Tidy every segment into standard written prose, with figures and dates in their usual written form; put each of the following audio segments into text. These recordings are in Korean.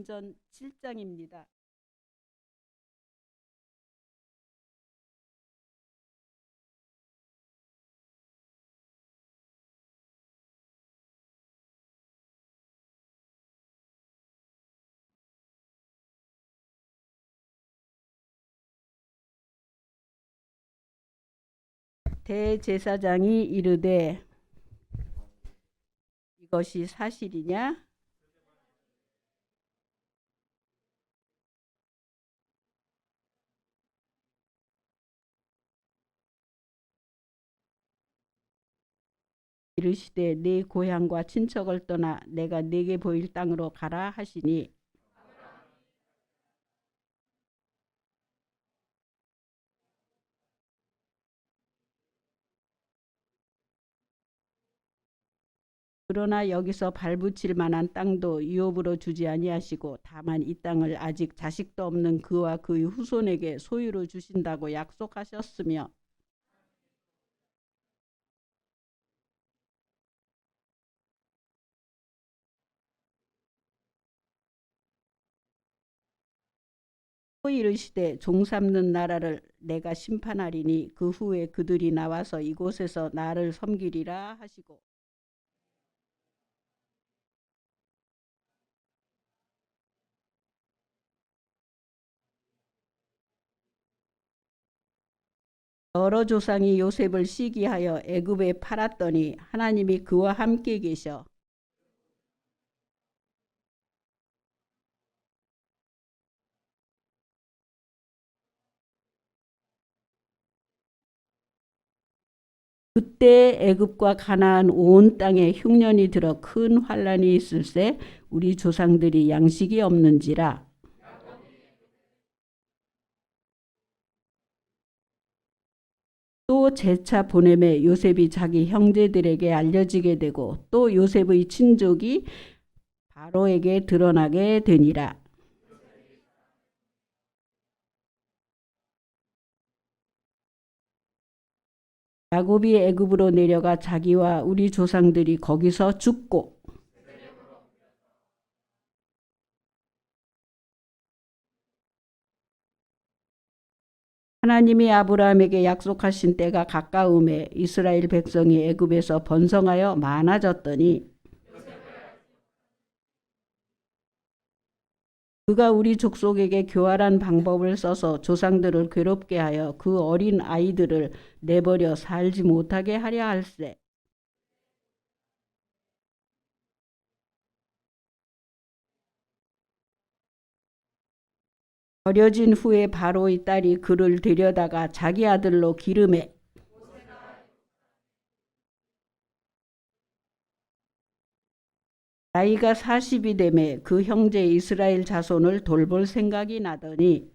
사도행전 7장입니다. 대제사장이 이르되 이것이 사실이냐? 이르시되 네 고향과 친척을 떠나 내가 네게 보일 땅으로 가라 하시니 그러나 여기서 발붙일 만한 땅도 유업으로 주지 아니하시고 다만 이 땅을 아직 자식도 없는 그와 그의 후손에게 소유로 주신다고 약속하셨으며 또 이르시되 종 삼는 나라를 내가 심판하리니 그 후에 그들이 나와서 이곳에서 나를 섬기리라 하시고 여러 조상이 요셉을 시기하여 애굽에 팔았더니 하나님이 그와 함께 계셔 그때 애굽과 가나안 온 땅에 흉년이 들어 큰 환란이 있을세 우리 조상들이 양식이 없는지라. 또 재차 보냄에 요셉이 자기 형제들에게 알려지게 되고 또 요셉의 친족이 바로에게 드러나게 되니라. 야곱이 애굽으로 내려가 자기와 우리 조상들이 거기서 죽고 하나님이 아브라함에게 약속하신 때가 가까움에 이스라엘 백성이 애굽에서 번성하여 많아졌더니 그가 우리 족속에게 교활한 방법을 써서 조상들을 괴롭게 하여 그 어린 아이들을 내버려 살지 못하게 하려 할세. 버려진 후에 바로의 딸이 그를 데려다가 자기 아들로 기르매 나이가 40이 되매 그 형제 이스라엘 자손을 돌볼 생각이 나더니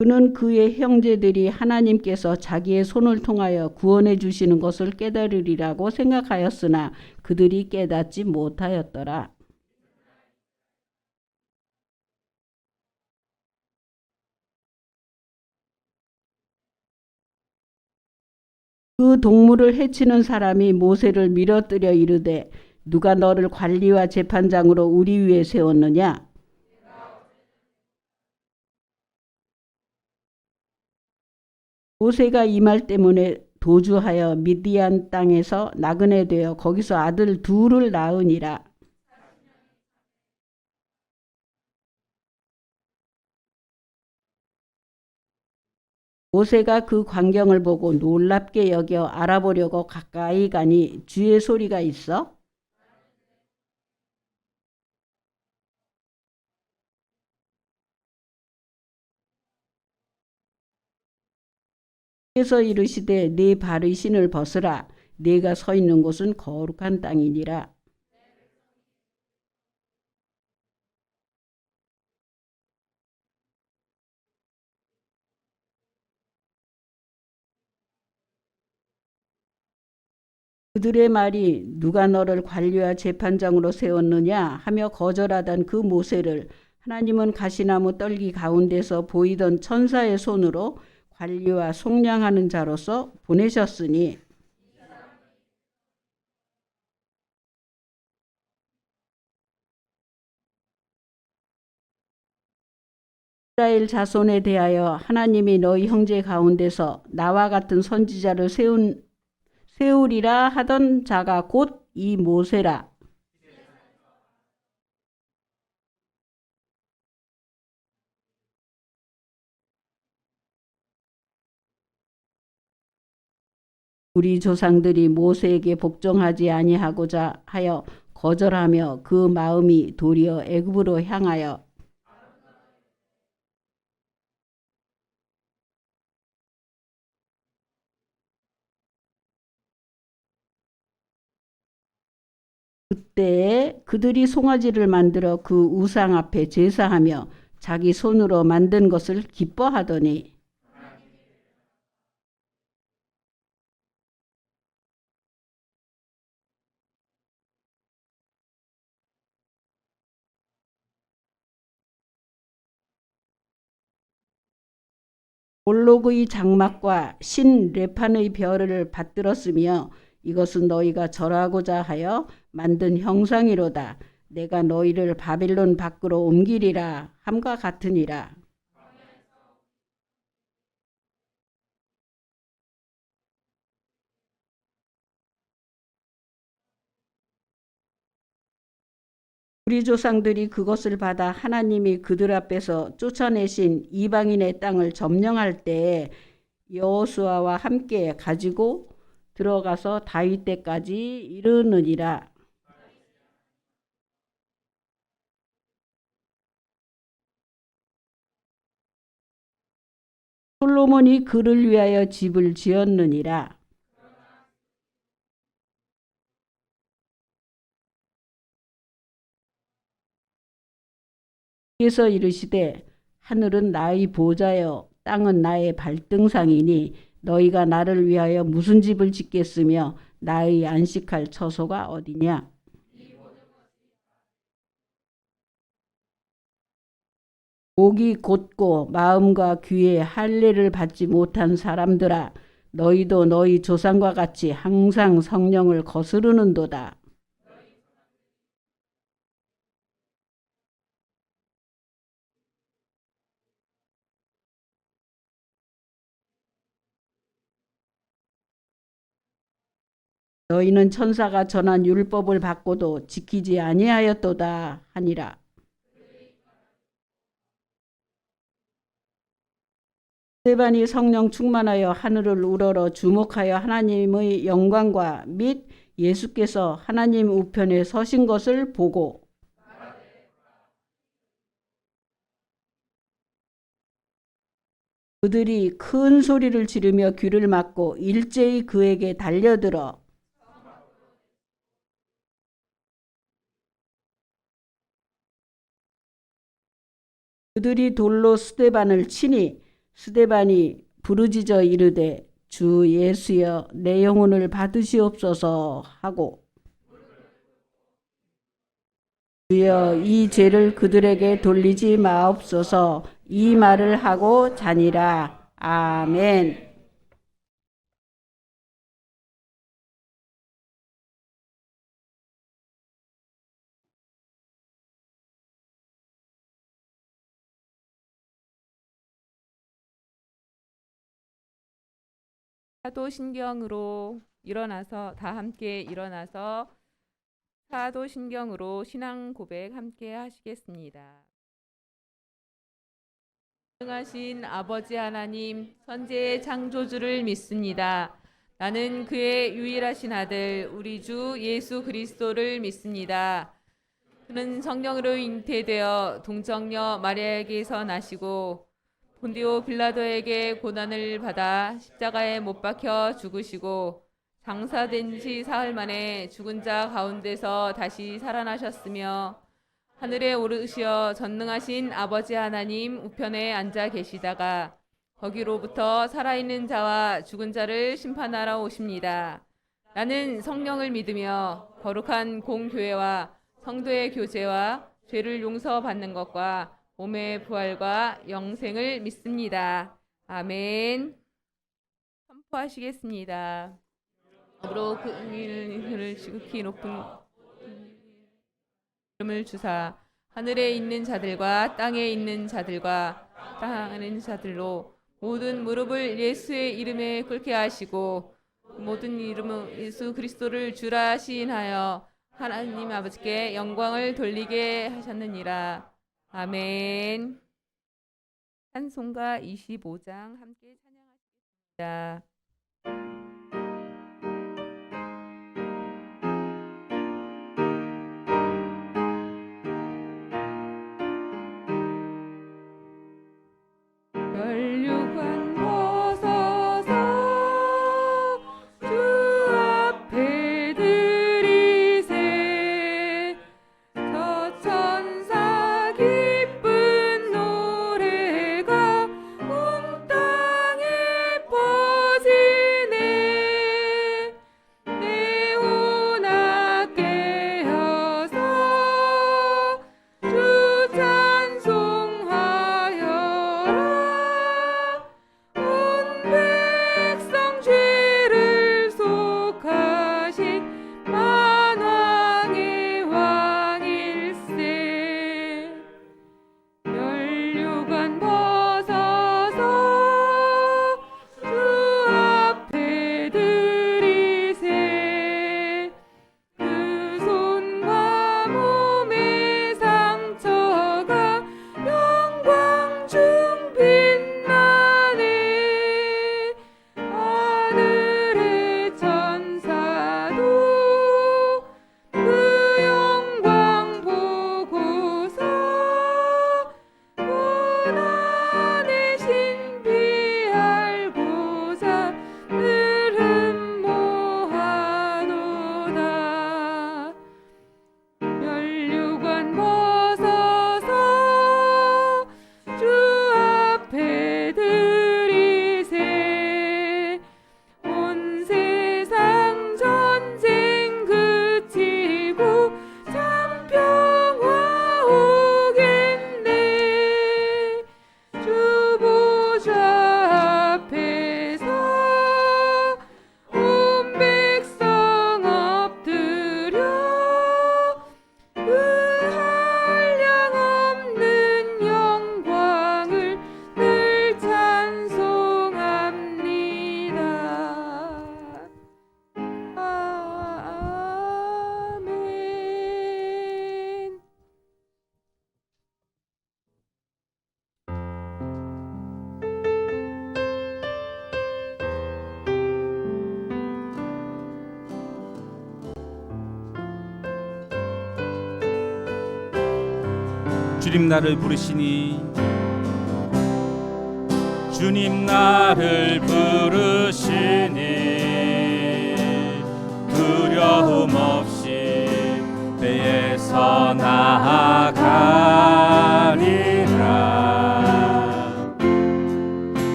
그는 그의 형제들이 하나님께서 자기의 손을 통하여 구원해 주시는 것을 깨달으리라고 생각하였으나 그들이 깨닫지 못하였더라. 그 동물을 해치는 사람이 모세를 밀어뜨려 이르되 누가 너를 관리와 재판장으로 우리 위에 세웠느냐? 모세가 이 말 때문에 도주하여 미디안 땅에서 나그네 되어 거기서 아들 둘을 낳으니라. 모세가 그 광경을 보고 놀랍게 여겨 알아보려고 가까이 가니 주의 소리가 있어 그래서 이르시되 네 발의 신을 벗으라 네가 서 있는 곳은 거룩한 땅이니라. 그들의 말이 누가 너를 관리와 재판장으로 세웠느냐 하며 거절하던 그 모세를 하나님은 가시나무 떨기 가운데서 보이던 천사의 손으로 관리와 속량하는 자로서 보내셨으니 이스라엘 자손에 대하여 하나님이 너희 형제 가운데서 나와 같은 선지자를 세우리라 하던 자가 곧 이 모세라. 우리 조상들이 모세에게 복종하지 아니하고자 하여 거절하며 그 마음이 도리어 애굽으로 향하여 그때에 그들이 송아지를 만들어 그 우상 앞에 제사하며 자기 손으로 만든 것을 기뻐하더니 몰록의 장막과 신 레판의 별을 받들었으며 이것은 너희가 절하고자 하여 만든 형상이로다. 내가 너희를 바벨론 밖으로 옮기리라 함과 같으니라. 우리 조상들이 그것을 받아 하나님이 그들 앞에서 쫓아내신 이방인의 땅을 점령할 때에 여호수아와 함께 가지고 들어가서 다윗 때까지 이르느니라. 솔로몬이 그를 위하여 집을 지었느니라. 그래서 이르시되 하늘은 나의 보좌여 땅은 나의 발등상이니 너희가 나를 위하여 무슨 집을 짓겠으며 나의 안식할 처소가 어디냐. 목이 곧고 마음과 귀에 할례를 받지 못한 사람들아 너희도 너희 조상과 같이 항상 성령을 거스르는도다. 너희는 천사가 전한 율법을 받고도 지키지 아니하였도다 하니라. 스데반이 성령 충만하여 하늘을 우러러 주목하여 하나님의 영광과 및 예수께서 하나님 우편에 서신 것을 보고 그들이 큰 소리를 지르며 귀를 막고 일제히 그에게 달려들어 그들이 돌로 스데반을 치니 스데반이 부르짖어 이르되 주 예수여 내 영혼을 받으시옵소서 하고 주여 이 죄를 그들에게 돌리지 마옵소서 이 말을 하고 자니라. 아멘. 사도신경으로 일어나서 다 함께 일어나서 사도신경으로 신앙 고백 함께 하시겠습니다. 전능하신 아버지 하나님, 선지의 창조주를 믿습니다. 나는 그의 유일하신 아들 우리 주 예수 그리스도를 믿습니다. 그는 성령으로 잉태되어 동정녀 마리아에게서 나시고 본디오 빌라도에게 고난을 받아 십자가에 못 박혀 죽으시고 장사된 지 사흘 만에 죽은 자 가운데서 다시 살아나셨으며 하늘에 오르시어 전능하신 아버지 하나님 우편에 앉아 계시다가 거기로부터 살아있는 자와 죽은 자를 심판하러 오십니다. 나는 성령을 믿으며 거룩한 공교회와 성도의 교제와 죄를 용서받는 것과 몸의 부활과 영생을 믿습니다. 아멘. 선포하시겠습니다. 으로 그를 지극히 높은 이름을 주사 하늘에 있는 자들과 땅에 있는 자들과 땅에 있는 자들로 모든 무릎을 예수의 이름에 꿇게 하시고 모든 이름은 예수 그리스도를 주라 시인하여 하나님 아버지께 영광을 돌리게 하셨느니라. 아멘. 찬송가 25장 함께 찬양하시겠습니다. 면류관 벗어서 주 앞에 들이세 저 천사 기쁜 노래가 온 땅에 퍼지네 내오나 깨어서 주 찬송하여라 백성 죄를 속하신 만왕의 왕일세 면류관 벗어서 주 앞에 들이세 그 손과 몸의 상처가 영광 중 빛나네 하늘의 천사도 그 영광 보고서 고난의 신비 알고자 늘 흠모하도다 면류관 벗어서 주 앞에 들이세 온 세상 전쟁 그치고 참 평화 오겠네 주 보좌 앞에서 온 백성 엎드려 그 한량없는 영광을 늘 찬송합니다. 아멘. 주님 나를 부르시니 주님 나를 부르시니 두려움 없이 배에서 나아가리라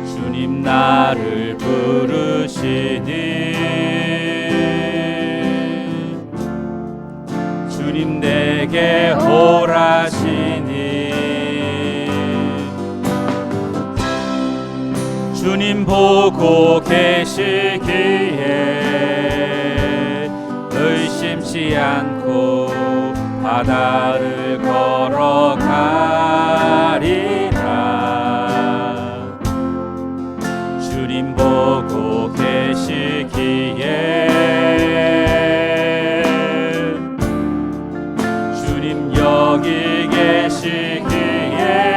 주님 나를 부르시니 주님 내게 오라시니 주님 보고 계시기에 의심치 않고 바다를 걸어가리라 주님 보고 계시기에 주님 여기 계시기에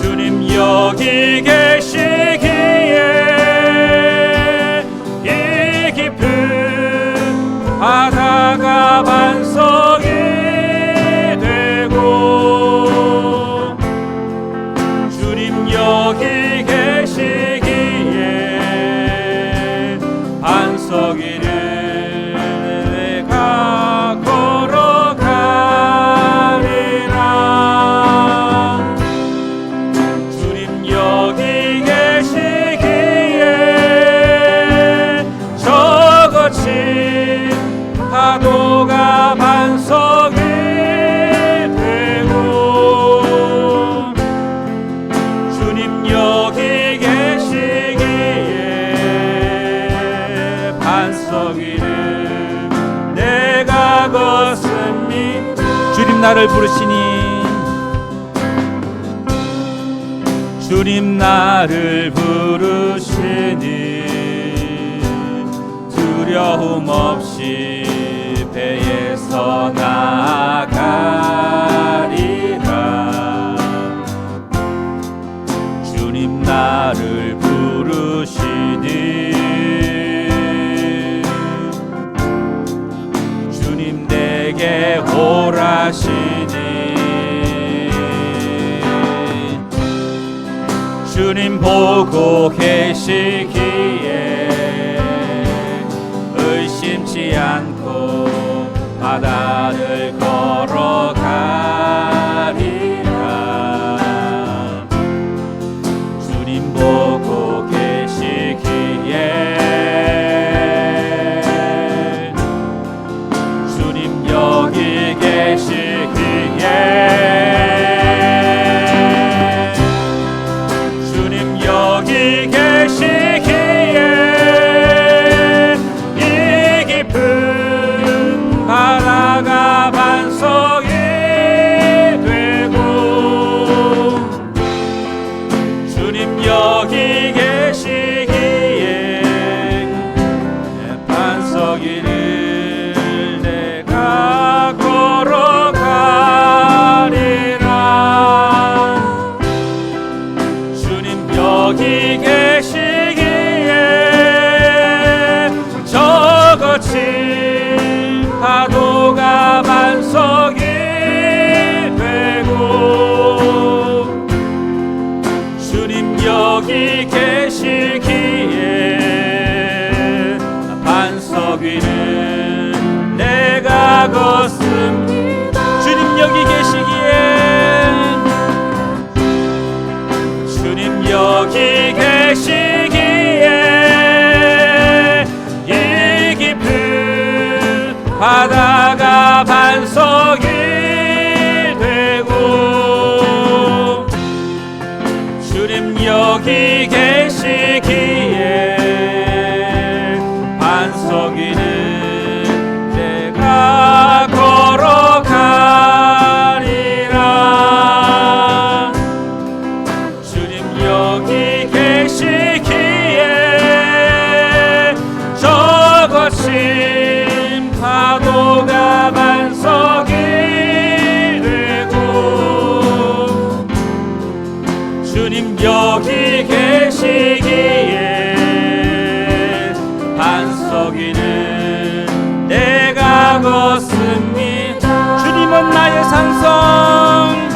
주님 여기 계시기에 이 깊은 바다가 주님 나를 부르시니 주님 나를 부르시니 두려움 없이 배에서 나아가리라. 주님 나를 부르시니 주님 내게 오라시니 주님 보고 계시기에 의심치 않고 바다를 걸어가리라. 주님 보고 계시기에 주님 여기 계시기에 주님 여기 계시기에 이 깊은 바다가 반석이 되고 주님 여기 계시기에 반석이를 내가 걸어가리라. 주님 여기 계시기에 저 거친 파도가 반석이 되고 주님 여기 계시기에 반석 위는 내가 걷습니다. 주님 여기 계시기에 주님 여기 계시기에 이 깊은 바다가 반석이 되고 주님 여기 계시기에 반석 위는 내가 걸어가리라. 주님 여기 계시기에 저 거친 파도가 반석이 되고 주님 여기 계시기에 반석 위는 내가 걷습니다. 주님은 나의 산성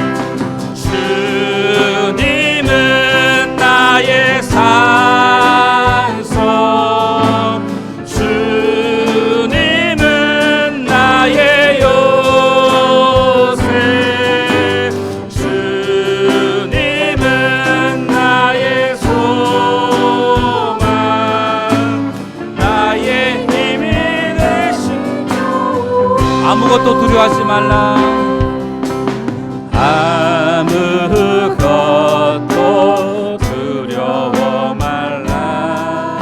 주님은 나의 산성 주님은 나의 요새 주님은 나의 소망 나의 힘이 되시고 아무것도 두려워하지 말라. 아무것도 두려워 말라.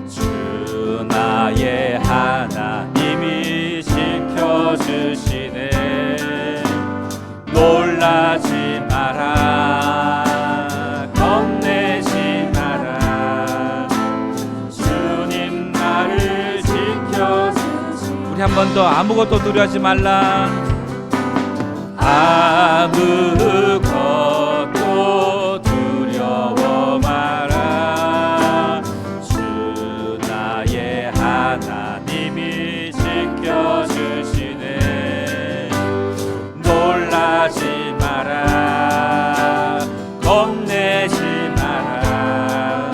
주 나의 하나님이 지켜주시네. 놀라지 마라. 겁내지 마라. 주님 나를 지켜주시네. 우리 한 번 더 아무것도 두려워하지 말라. 아무것도 두려워 마라. 주 나의 하나님이 지켜주시네. 놀라지 마라. 겁내지 마라.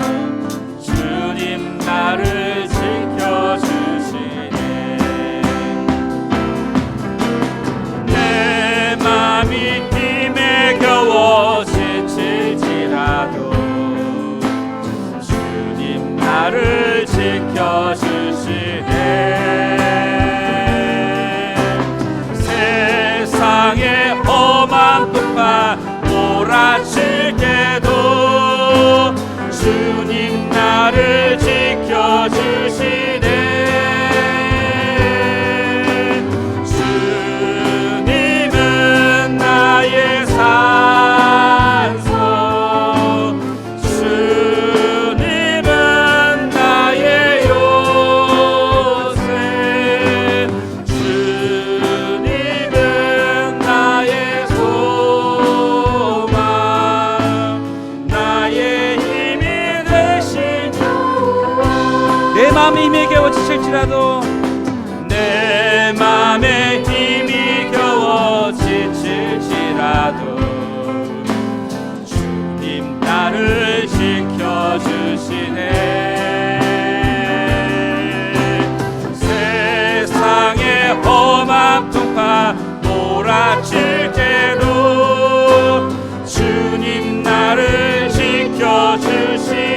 주님 나를 지켜주시네. 내 맘이 힘에 겨워 지칠지라도 주님 나를 지켜주시네. 세상에 험한 풍파 몰아칠 때도 주님 나를 지켜주시네. 주님은 지칠지라도 내 맘에 힘이 겨워 지칠지라도 주님 나를 지켜주시네. 세상의 험한 풍파 몰아칠 때도 주님 나를 지켜주시네.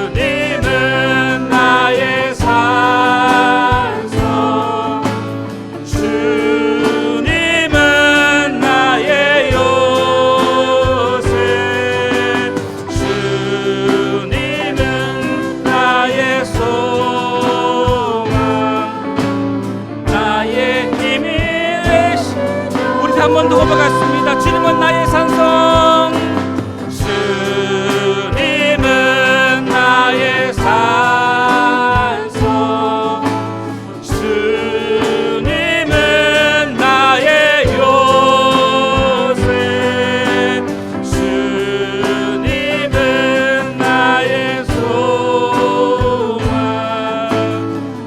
주님은 나의 산성, 주님은 나의 요새, 주님은 나의 소망, 나의 힘이 되시. 우리 한 번 더 호박같습니다. 주님은 나의 산성, 주님은 나의 산성, 주님은 나의 요새, 주님은 나의 소망,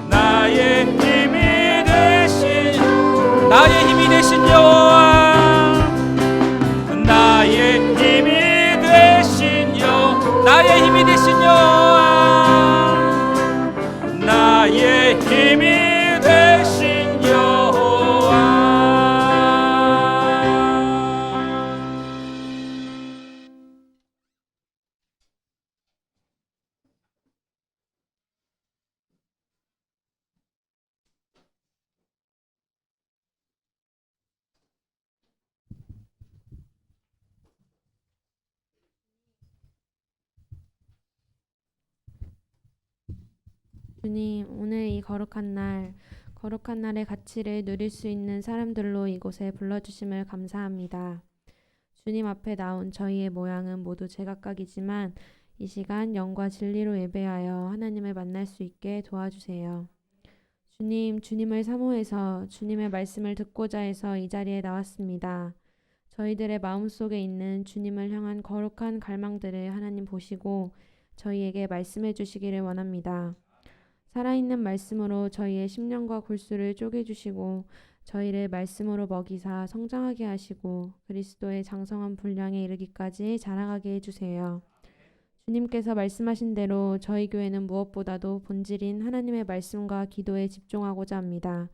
나의 힘이 되신, 나의 힘이 되신 여호와, 나의 힘이 되신 여호와, 나의 힘이 되신 여호와, 나의 힘이 되신 여호와. 주님, 오늘 이 거룩한 날의 가치를 누릴 수 있는 사람들로 이곳에 불러주심을 감사합니다. 주님 앞에 나온 저희의 모양은 모두 제각각이지만 이 시간 영과 진리로 예배하여 하나님을 만날 수 있게 도와주세요. 주님, 주님을 사모해서 주님의 말씀을 듣고자 해서 이 자리에 나왔습니다. 저희들의 마음속에 있는 주님을 향한 거룩한 갈망들을 하나님 보시고 저희에게 말씀해 주시기를 원합니다. 살아있는 말씀으로 저희의 심령과 골수를 쪼개주시고 저희를 말씀으로 먹이사 성장하게 하시고 그리스도의 장성한 분량에 이르기까지 자라가게 해주세요. 주님께서 말씀하신 대로 저희 교회는 무엇보다도 본질인 하나님의 말씀과 기도에 집중하고자 합니다.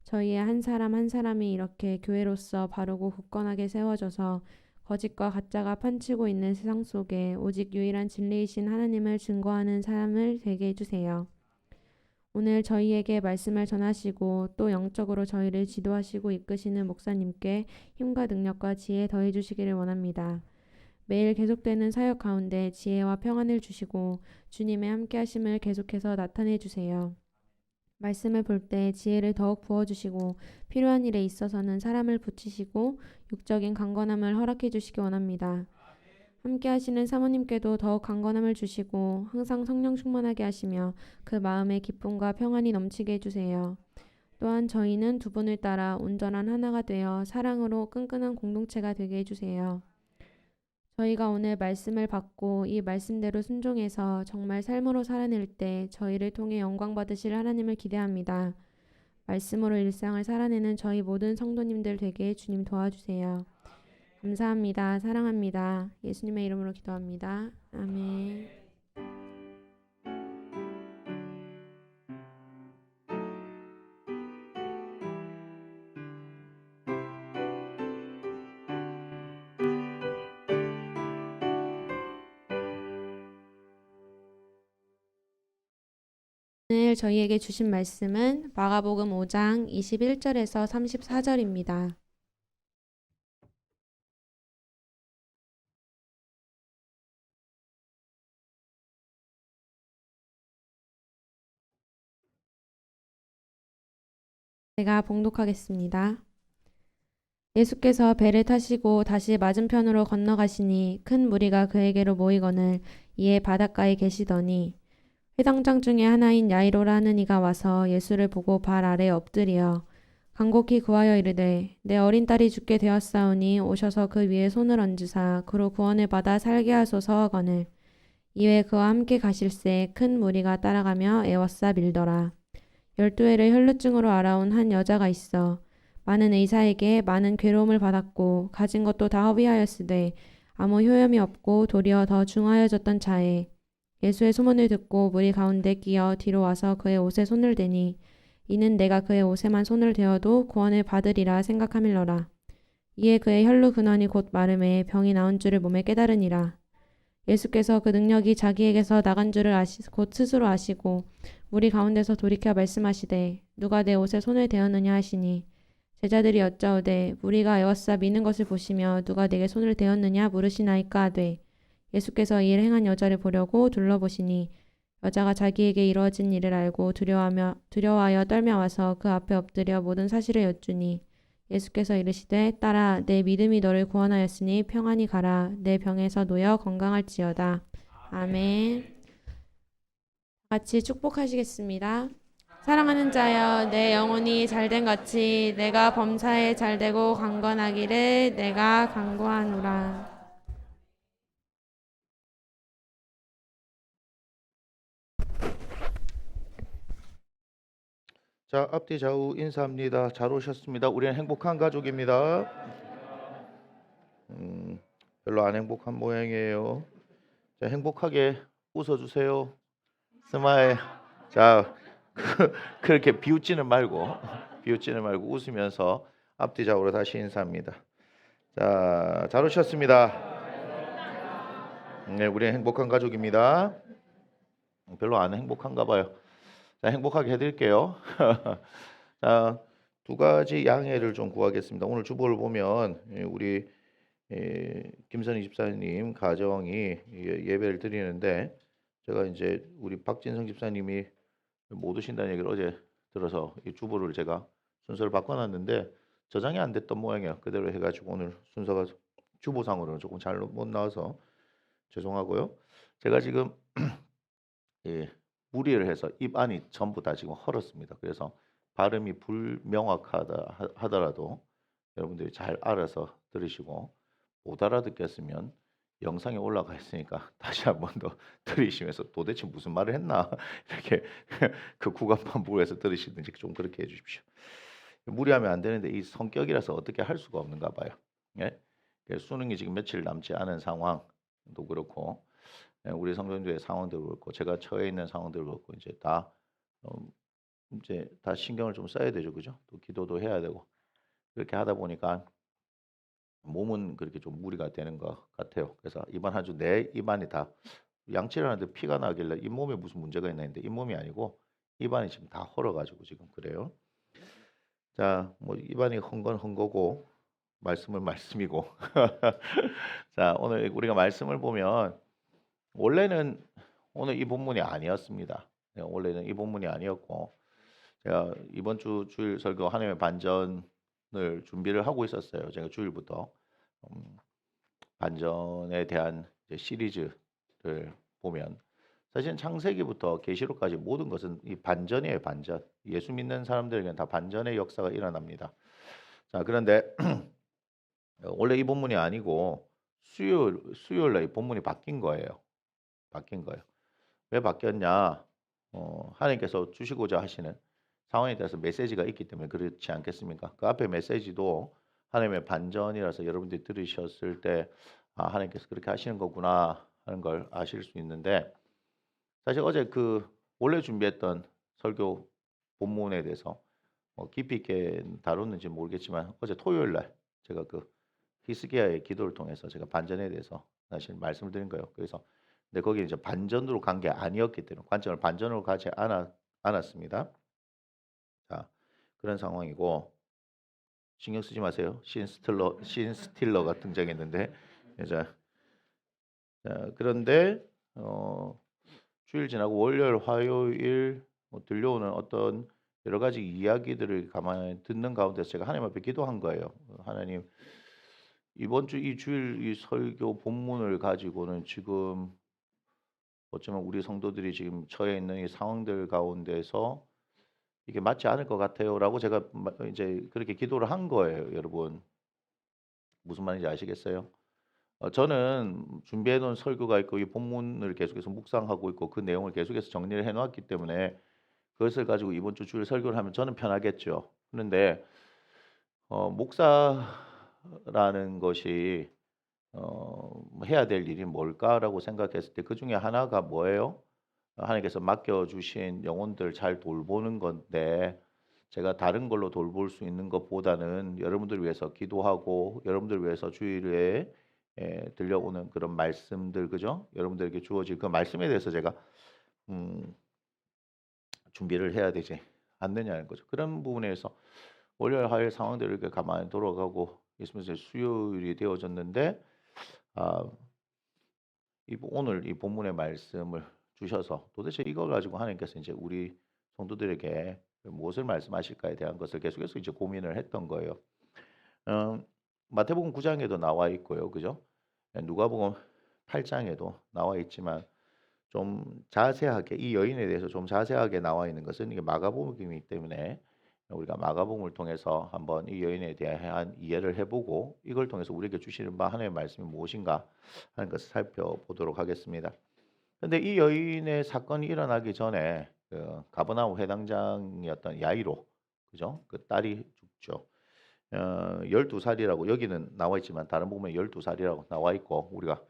저희의 한 사람 한 사람이 이렇게 교회로서 바르고 굳건하게 세워져서 거짓과 가짜가 판치고 있는 세상 속에 오직 유일한 진리이신 하나님을 증거하는 사람을 되게 해주세요. 오늘 저희에게 말씀을 전하시고 또 영적으로 저희를 지도하시고 이끄시는 목사님께 힘과 능력과 지혜 더해 주시기를 원합니다. 매일 계속되는 사역 가운데 지혜와 평안을 주시고 주님의 함께 하심을 계속해서 나타내 주세요. 말씀을 볼 때 지혜를 더욱 부어주시고 필요한 일에 있어서는 사람을 붙이시고 육적인 강건함을 허락해 주시기 원합니다. 함께 하시는 사모님께도 더욱 강건함을 주시고 항상 성령 충만하게 하시며 그 마음에 기쁨과 평안이 넘치게 해주세요. 또한 저희는 두 분을 따라 온전한 하나가 되어 사랑으로 끈끈한 공동체가 되게 해주세요. 저희가 오늘 말씀을 받고 이 말씀대로 순종해서 정말 삶으로 살아낼 때 저희를 통해 영광 받으실 하나님을 기대합니다. 말씀으로 일상을 살아내는 저희 모든 성도님들 되게 주님 도와주세요. 감사합니다. 사랑합니다. 예수님의 이름으로 기도합니다. 아멘. 오늘 저희에게 주신 말씀은 마가복음 5장 21절에서 34절입니다. 제가 봉독하겠습니다. 예수께서 배를 타시고 다시 맞은편으로 건너가시니 큰 무리가 그에게로 모이거늘 이에 바닷가에 계시더니 회당장 중에 하나인 야이로라 하는 이가 와서 예수를 보고 발 아래에 엎드리어 간곡히 구하여 이르되 내 어린 딸이 죽게 되었사오니 오셔서 그 위에 손을 얹으사 그로 구원을 받아 살게 하소서 하거늘 이에 그와 함께 가실새 큰 무리가 따라가며 에워싸 밀더라. 12해를 혈루증으로 알아온 한 여자가 있어 많은 의사에게 많은 괴로움을 받았고 가진 것도 다 허비하였으되 아무 효염이 없고 도리어 더 중하여졌던 자에 예수의 소문을 듣고 무리 가운데 끼어 뒤로 와서 그의 옷에 손을 대니 이는 내가 그의 옷에만 손을 대어도 구원을 받으리라 생각함일러라. 이에 그의 혈루 근원이 곧 마름에 병이 나은 줄을 몸에 깨달으니라. 예수께서 그 능력이 자기에게서 나간 줄을 곧 스스로 아시고 무리 가운데서 돌이켜 말씀하시되 누가 내 옷에 손을 대었느냐 하시니 제자들이 여짜오되 무리가 에워싸 미는 것을 보시며 누가 내게 손을 대었느냐 물으시나이까 하되 예수께서 이 일을 행한 여자를 보려고 둘러보시니 여자가 자기에게 이루어진 일을 알고 두려워하여 떨며 와서 그 앞에 엎드려 모든 사실을 여쭈니 예수께서 이르시되 딸아 내 믿음이 너를 구원하였으니 평안히 가라 내 병에서 놓여 건강할지어다. 아멘. 같이 축복하시겠습니다. 사랑하는 자여 내 영혼이 잘된 같이 내가 범사에 잘되고 강건하기를 내가 간구하노라. 자, 앞뒤 좌우 인사합니다. 잘 오셨습니다. 우리는 행복한 가족입니다. 별로 안 행복한 모양이에요. 자, 행복하게 웃어주세요. 스마일. 자, 그렇게 비웃지는 말고 웃으면서 앞뒤 좌우로 다시 인사합니다. 자, 잘 오셨습니다. 네, 우리는 행복한 가족입니다. 별로 안 행복한가 봐요. 자, 행복하게 해드릴게요. 자, 두 가지 양해를 좀 구하겠습니다. 오늘 주보를 보면 우리 김선희 집사님 가정이 예배를 드리는데 제가 이제 우리 박진성 집사님이 못 오신다는 얘기를 어제 들어서 이 주보를 제가 순서를 바꿔놨는데 저장이 안 됐던 모양이에요. 그대로 해가지고 오늘 순서가 주보상으로는 조금 잘 못 나와서 죄송하고요. 제가 지금 무리를 해서 입 안이 전부 다 지금 헐었습니다. 그래서 발음이 불명확하다 하더라도 여러분들이 잘 알아서 들으시고 못 알아듣겠으면 영상에 올라가 있으니까 다시 한 번 더 들으시면서 도대체 무슨 말을 했나 이렇게 그 구간 반복해서 들으시든지 좀 그렇게 해주십시오. 무리하면 안 되는데 이 성격이라서 어떻게 할 수가 없는가 봐요. 예? 수능이 지금 며칠 남지 않은 상황도 그렇고 우리 성도님들의 상황도 그렇고 제가 처해 있는 상황도 그렇고 이제 다 신경을 좀 써야 되죠, 그죠? 또 기도도 해야 되고 그렇게 하다 보니까 몸은 그렇게 좀 무리가 되는 것 같아요. 그래서 이번 한 주 내 입안이 다 양치를 하는데 피가 나길래 잇몸에 무슨 문제가 있나 했는데 잇몸이 아니고 입안이 지금 다 헐어가지고 지금 그래요. 자, 뭐 입안이 헝건 헝거고 말씀은 말씀이고. 자, 오늘 우리가 말씀을 보면 원래는 오늘 이 본문이 아니었습니다. 원래는 이 본문이 아니었고 제가 이번 주일 설교 하나님의 반전을 준비를 하고 있었어요. 제가 주일부터 반전에 대한 시리즈를 보면 사실 창세기부터 계시록까지 모든 것은 이 반전이에요. 반전. 예수 믿는 사람들에게는 다 반전의 역사가 일어납니다. 자, 그런데 원래 이 본문이 아니고 수요일 날 이 본문이 바뀐 거예요. 왜 바뀌었냐? 하나님께서 주시고자 하시는 상황에 대해서 메시지가 있기 때문에 그렇지 않겠습니까? 그 앞에 메시지도 하나님의 반전이라서 여러분들이 들으셨을 때 하나님께서 그렇게 하시는 거구나 하는 걸 아실 수 있는데 사실 어제 그 원래 준비했던 설교 본문에 대해서 깊이 있게 다뤘는지 모르겠지만 어제 토요일 날 제가 그 히스기야의 기도를 통해서 제가 반전에 대해서 사실 말씀을 드린 거예요. 그래서 근데 거기 이제 반전으로 간 게 아니었기 때문에 관점을 반전으로 가지 않았습니다. 자, 그런 상황이고 신경 쓰지 마세요. 신스틸러가 등장했는데 자, 그런데 주일 지나고 월요일, 화요일 들려오는 어떤 여러 가지 이야기들을 가만히 듣는 가운데서 제가 하나님 앞에 기도한 거예요. 하나님, 이번 주 이 주일 이 설교 본문을 가지고는 지금 어쩌면 우리 성도들이 지금 처해 있는 이 상황들 가운데서 이게 맞지 않을 것 같아요라고 제가 이제 그렇게 기도를 한 거예요, 여러분. 무슨 말인지 아시겠어요? 저는 준비해 놓은 설교가 있고 이 본문을 계속해서 묵상하고 있고 그 내용을 계속해서 정리를 해 놓았기 때문에 그것을 가지고 이번 주 주일 설교를 하면 저는 편하겠죠. 그런데 목사라는 것이 뭐 해야 될 일이 뭘까라고 생각했을 때 그중에 하나가 뭐예요? 하나님께서 맡겨 주신 영혼들 잘 돌보는 건데 제가 다른 걸로 돌볼 수 있는 것보다는 여러분들을 위해서 기도하고 여러분들을 위해서 주일에 들려오는 그런 말씀들 그죠? 여러분들에게 주어질 그 말씀에 대해서 제가 음, 준비를 해야 되지 않느냐는 거죠. 그런 부분에서 월요일 화요일 상황들을 이렇게 가만히 돌아가고 있으면서 수요일이 되어졌는데 아, 오늘 이 본문의 말씀을 주셔서 도대체 이걸 가지고 하나님께서 이제 우리 성도들에게 무엇을 말씀하실까에 대한 것을 계속해서 이제 고민을 했던 거예요. 마태복음 9장에도 나와 있고요, 그죠? 누가복음 8장에도 나와 있지만 좀 자세하게 이 여인에 대해서 좀 자세하게 나와 있는 것은 이게 마가복음이기 때문에 우리가 마가복음을 통해서 한번 이 여인에 대한 이해를 해보고 이걸 통해서 우리에게 주시는 바 하나님의 말씀이 무엇인가 하는 것을 살펴보도록 하겠습니다. 근데 이 여인의 사건이 일어나기 전에 그 가버나움 회당장이었던 야이로 그죠? 그 딸이 죽죠. 12살이라고 여기는 나와 있지만 다른 부분에 12살이라고 나와 있고 우리가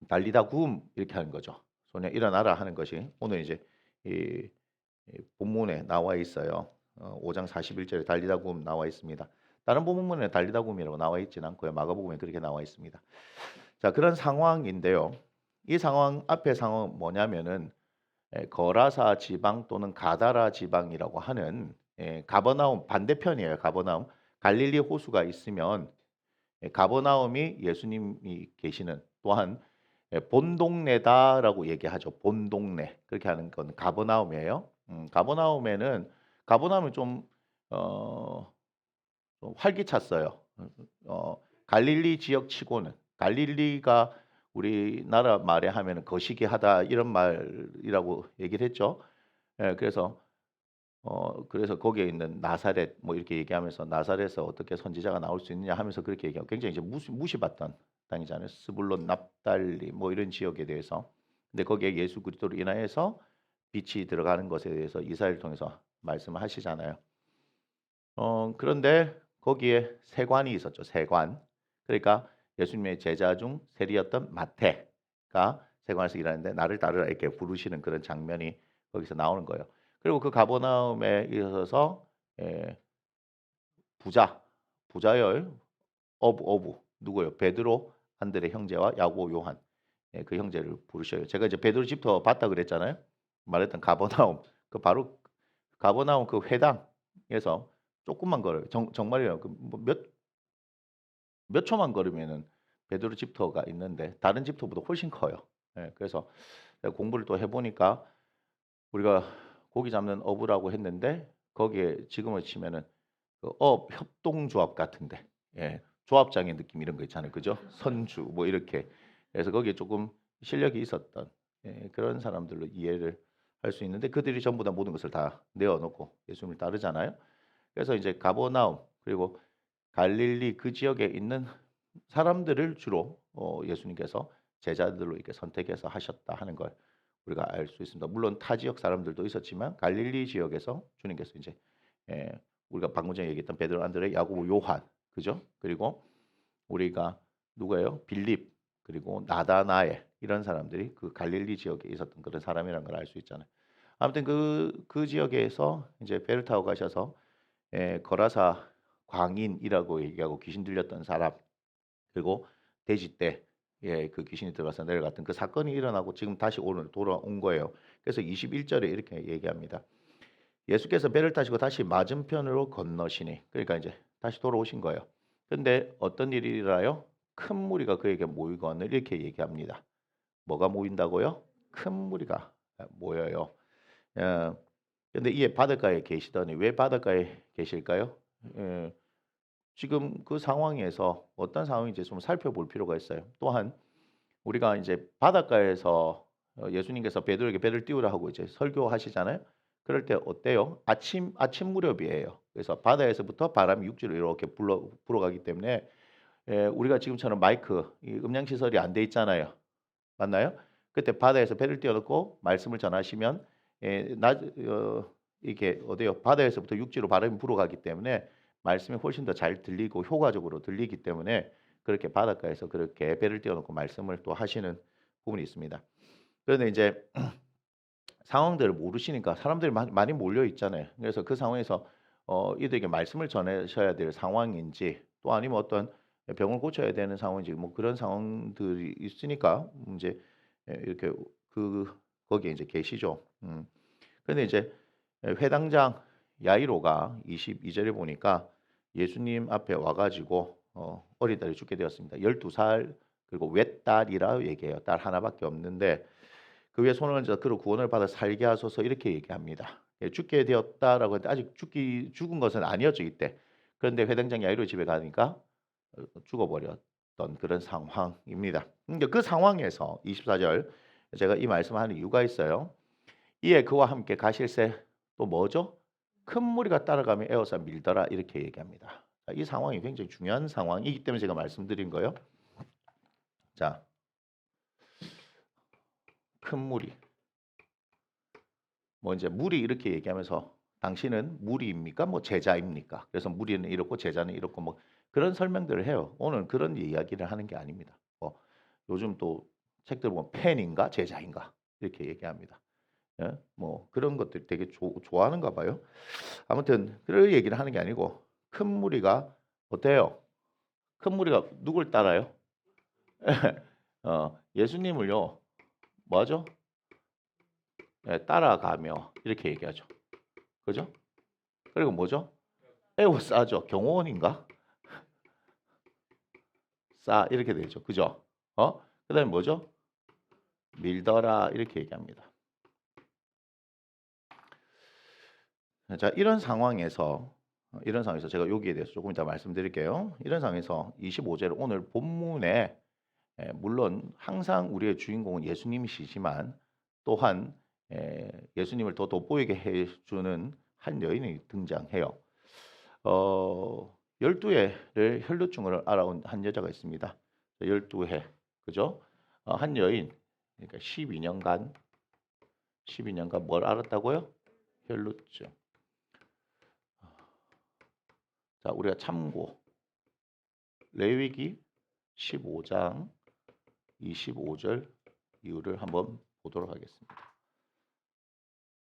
달리다 구음 이렇게 하는 거죠. 소녀 일어나라 하는 것이 오늘 이제 이 본문에 나와 있어요. 5장 41절에 달리다 구음 나와 있습니다. 다른 본문에 달리다 구음이라고 나와 있지는 않고요. 마가복음에 그렇게 나와 있습니다. 자, 그런 상황인데요. 이 상황 앞에 상황은 뭐냐면은 거라사 지방 또는 가다라 지방이라고 하는 가버나움 반대편이에요. 가버나움 갈릴리 호수가 있으면 가버나움이 예수님이 계시는 또한 본동네다라고 얘기하죠. 본동네 그렇게 하는 건 가버나움이에요. 가버나움은 좀 활기찼어요. 갈릴리 지역 치고는 갈릴리가 우리나라 말에 하면은 거시기하다 이런 말이라고 얘기를 했죠. 그래서 거기에 있는 나사렛 뭐 이렇게 얘기하면서 나사렛에서 어떻게 선지자가 나올 수 있느냐 하면서 그렇게 얘기하고 굉장히 이제 무시받던 땅이잖아요. 스불론, 납달리 뭐 이런 지역에 대해서. 근데 거기에 예수 그리스도로 인하여서 빛이 들어가는 것에 대해서 이사야를 통해서 말씀을 하시잖아요. 그런데 거기에 세관이 있었죠. 세관. 그러니까 예수님의 제자 중 세리였던 마태가 세관에서 일하는데 나를 따르라 이렇게 부르시는 그런 장면이 거기서 나오는 거예요. 그리고 그 가버나움에 있어서 부자열 어부 누구예요? 베드로 안드레 형제와 야고보 요한 그 형제를 부르셔요. 제가 이제 베드로 집터 봤다 그랬잖아요. 말했던 가버나움 그 바로 가버나움 그 회당에서 조금만 걸어요. 정말이에요. 몇 초만 걸으면은 베드로 집터가 있는데 다른 집터보다 훨씬 커요. 그래서 내가 공부를 또 해보니까 우리가 고기 잡는 어부라고 했는데 거기에 지금을 치면은 그 협동조합 같은데 조합장의 느낌 이런 거 있잖아요. 그죠? 선주 뭐 이렇게 그래서 거기에 조금 실력이 있었던 그런 사람들로 이해를 할 수 있는데 그들이 전부 다 모든 것을 다 내어놓고 예수님을 따르잖아요. 그래서 이제 가버나움 그리고 갈릴리 그 지역에 있는 사람들을 주로 예수님께서 제자들로 이렇게 선택해서 하셨다 하는 걸 우리가 알 수 있습니다. 물론 타 지역 사람들도 있었지만 갈릴리 지역에서 주님께서 이제 우리가 방금 전에 얘기했던 베드로, 안드레, 야고보, 요한 그죠? 그리고 우리가 누구예요? 빌립 그리고 나다나엘 이런 사람들이 그 갈릴리 지역에 있었던 그런 사람이라는 걸 알 수 있잖아요. 아무튼 그 지역에서 이제 배를 타고 가셔서 거라사 광인이라고 얘기하고 귀신 들렸던 사람 그리고 돼지 때 그 귀신이 들어가서 내려갔던 그 사건이 일어나고 지금 다시 오늘 돌아온 거예요. 그래서 21절에 이렇게 얘기합니다. 예수께서 배를 타시고 다시 맞은편으로 건너시니 그러니까 이제 다시 돌아오신 거예요. 근데 어떤 일이라요? 큰 무리가 그에게 모이거늘 이렇게 얘기합니다. 뭐가 모인다고요? 큰 무리가 모여요. 근데 이에 바닷가에 계시더니 왜 바닷가에 계실까요? 지금 그 상황에서 어떤 상황인지 좀 살펴볼 필요가 있어요. 또한 우리가 이제 바닷가에서 예수님께서 베드로에게 배를 띄우라 하고 이제 설교하시잖아요. 그럴 때 어때요? 아침 무렵이에요. 그래서 바다에서부터 바람이 육지로 이렇게 불어가기 때문에 우리가 지금처럼 마이크, 이 음량 시설이 안 돼 있잖아요. 맞나요? 그때 바다에서 배를 띄워놓고 말씀을 전하시면 이게 어디요? 바다에서부터 육지로 바람이 불어가기 때문에 말씀이 훨씬 더 잘 들리고 효과적으로 들리기 때문에 그렇게 바닷가에서 그렇게 배를 띄워놓고 말씀을 또 하시는 부분이 있습니다. 그런데 이제 상황들을 모르시니까 사람들이 많이 몰려 있잖아요. 그래서 그 상황에서 이들에게 말씀을 전하셔야 될 상황인지 또 아니면 어떤 병을 고쳐야 되는 상황인지 뭐 그런 상황들이 있으니까 이제 이렇게 거기에 이제 계시죠. 그런데 이제 회당장 야이로가 22절에 보니까 예수님 앞에 와가지고 어린 딸이 죽게 되었습니다. 12살 그리고 외딸이라 얘기해요. 딸 하나밖에 없는데 그 위에 손을 얹어 그로 구원을 받아 살게 하소서 이렇게 얘기합니다. 죽게 되었다라고 했는데 아직 죽은 것은 아니었죠 이때. 그런데 회당장 야이로 집에 가니까 죽어버렸던 그런 상황입니다. 그러니까 그 상황에서 24절 제가 이 말씀하는 이유가 있어요. 이에 그와 함께 가실새 또 뭐죠? 큰 무리가 따라가며 에워싸 밀더라 이렇게 얘기합니다. 이 상황이 굉장히 중요한 상황이기 때문에 제가 말씀드린 거예요. 자, 큰 무리. 뭐 이제 무리 이렇게 얘기하면서 당신은 무리입니까? 뭐 제자입니까? 그래서 무리는 이렇고 제자는 이렇고 뭐 그런 설명들을 해요. 오늘 그런 이야기를 하는 게 아닙니다. 요즘 또 책들 보면 팬인가 제자인가 이렇게 얘기합니다. 예? 뭐 그런 것들 되게 좋아하는가 봐요. 아무튼 그런 얘기를 하는 게 아니고 큰 무리가 어때요? 큰 무리가 누굴 따라요? 예수님을요. 뭐죠? 따라가며 이렇게 얘기하죠. 그죠? 그리고 뭐죠? 에워싸죠. 경호원인가? 싸 이렇게 되죠. 그죠? 그다음에 뭐죠? 밀더라 이렇게 얘기합니다. 자, 이런 상황에서 제가 여기에 대해서 조금 이따 말씀드릴게요. 이런 상황에서 25절 오늘 본문에 물론 항상 우리의 주인공은 예수님이시지만 또한 예수님을 더 돋보이게 해주는 한 여인이 등장해요. 12해를 혈루증을 알아온 한 여자가 있습니다. 12해, 그죠? 한 여인, 그러니까 12년간 뭘 알았다고요? 혈루증. 자, 우리가 참고 레위기 15장 25절 이유를 한번 보도록 하겠습니다.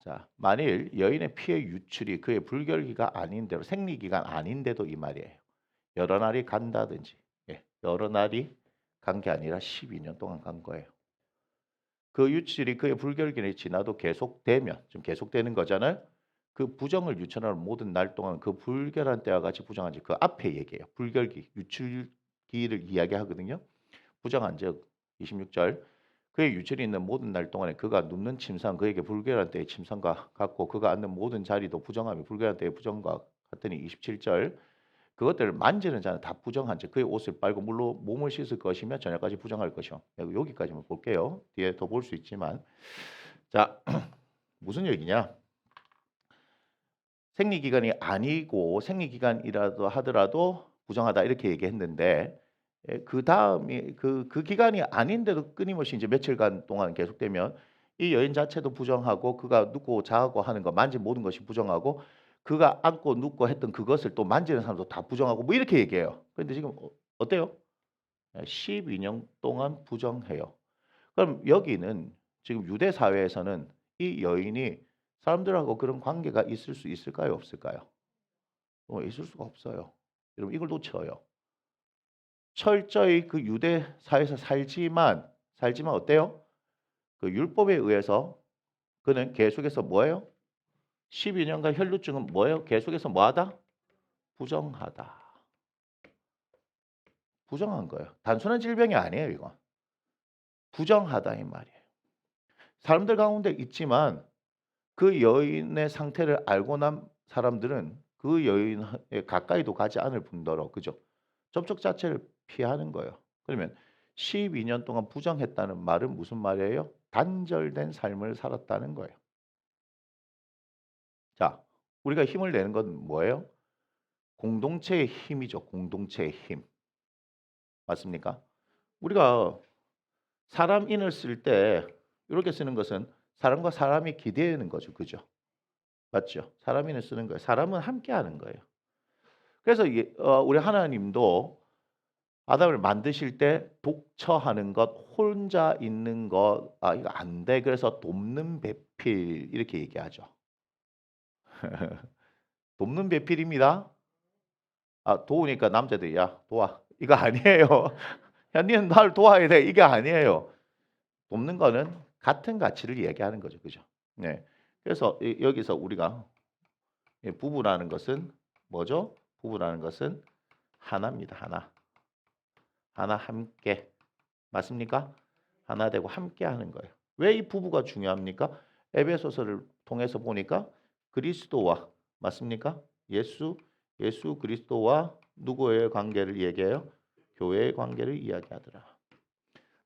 자, 만일 여인의 피의 유출이 그의 불결기가 아닌데도 생리기간 아닌데도 이 말이에요. 여러 날이 간다든지 여러 날이 간 게 아니라 12년 동안 간 거예요. 그 유출이 그의 불결기를 지나도 계속되면 지금 계속되는 거잖아요. 그 부정을 유천하는 모든 날 동안 그 불결한 때와 같이 부정한지 그 앞에 얘기해요. 불결기, 유출기를 이야기하거든요. 부정한 즉 26절 그의 유출이 있는 모든 날 동안에 그가 눕는 침상 그에게 불결한 때의 침상과 같고 그가 앉는 모든 자리도 부정하며 불결한 때의 부정과 같으니 27절 그것들을 만지는 자는 다 부정한 즉 그의 옷을 빨고 물로 몸을 씻을 것이며 저녁까지 부정할 것이요. 여기까지만 볼게요. 뒤에 더 볼 수 있지만 자 무슨 얘기냐? 생리기간이 아니고 생리기간이라도 하더라도 부정하다 이렇게 얘기했는데 그 다음이 그 기간이 아닌데도 끊임없이 이제 며칠간 동안 계속되면 이 여인 자체도 부정하고 그가 눕고 자고 하는 거 만진 모든 것이 부정하고 그가 앉고 눕고 했던 그것을 또 만지는 사람도 다 부정하고 뭐 이렇게 얘기해요. 그런데 지금 어때요? 12년 동안 부정해요. 그럼 여기는 지금 유대 사회에서는 이 여인이 사람들하고 그런 관계가 있을 수 있을까요? 없을까요? 있을 수가 없어요. 여러분 이걸 놓쳐요. 철저히 그 유대 사회에서 살지만 어때요? 그 율법에 의해서 그는 계속해서 뭐예요? 12년간 혈루증은 뭐예요? 계속해서 뭐하다? 부정하다. 부정한 거예요. 단순한 질병이 아니에요, 이건. 부정하다 이 말이에요. 사람들 가운데 있지만 그 여인의 상태를 알고 난 사람들은 그 여인에 가까이도 가지 않을 뿐더러 그죠? 접촉 자체를 피하는 거예요. 그러면 12년 동안 부정했다는 말은 무슨 말이에요? 단절된 삶을 살았다는 거예요. 자, 우리가 힘을 내는 건 뭐예요? 공동체의 힘이죠. 공동체의 힘. 맞습니까? 우리가 사람인을 쓸 때 이렇게 쓰는 것은 사람과 사람이 기대는 거죠. 그죠? 맞죠? 사람인을 쓰는 거예요. 사람은 함께 하는 거예요. 그래서 우리 하나님도 아담을 만드실 때 독처하는 것, 혼자 있는 것, 이거 안 돼. 그래서 돕는 배필 이렇게 얘기하죠. 돕는 배필입니다. 도우니까 남자들이 야 도와. 이거 아니에요. 야 니는 나를 도와야 돼. 이게 아니에요. 돕는 거는 같은 가치를 얘기하는 거죠. 그죠? 네. 그래서 여기서 우리가 부부라는 것은 뭐죠? 부부라는 것은 하나입니다. 하나. 하나 함께. 맞습니까? 하나 되고 함께 하는 거예요. 왜 이 부부가 중요합니까? 에베소서를 통해서 보니까 그리스도와 맞습니까? 예수 그리스도와 누구의 관계를 얘기해요? 교회의 관계를 이야기하더라.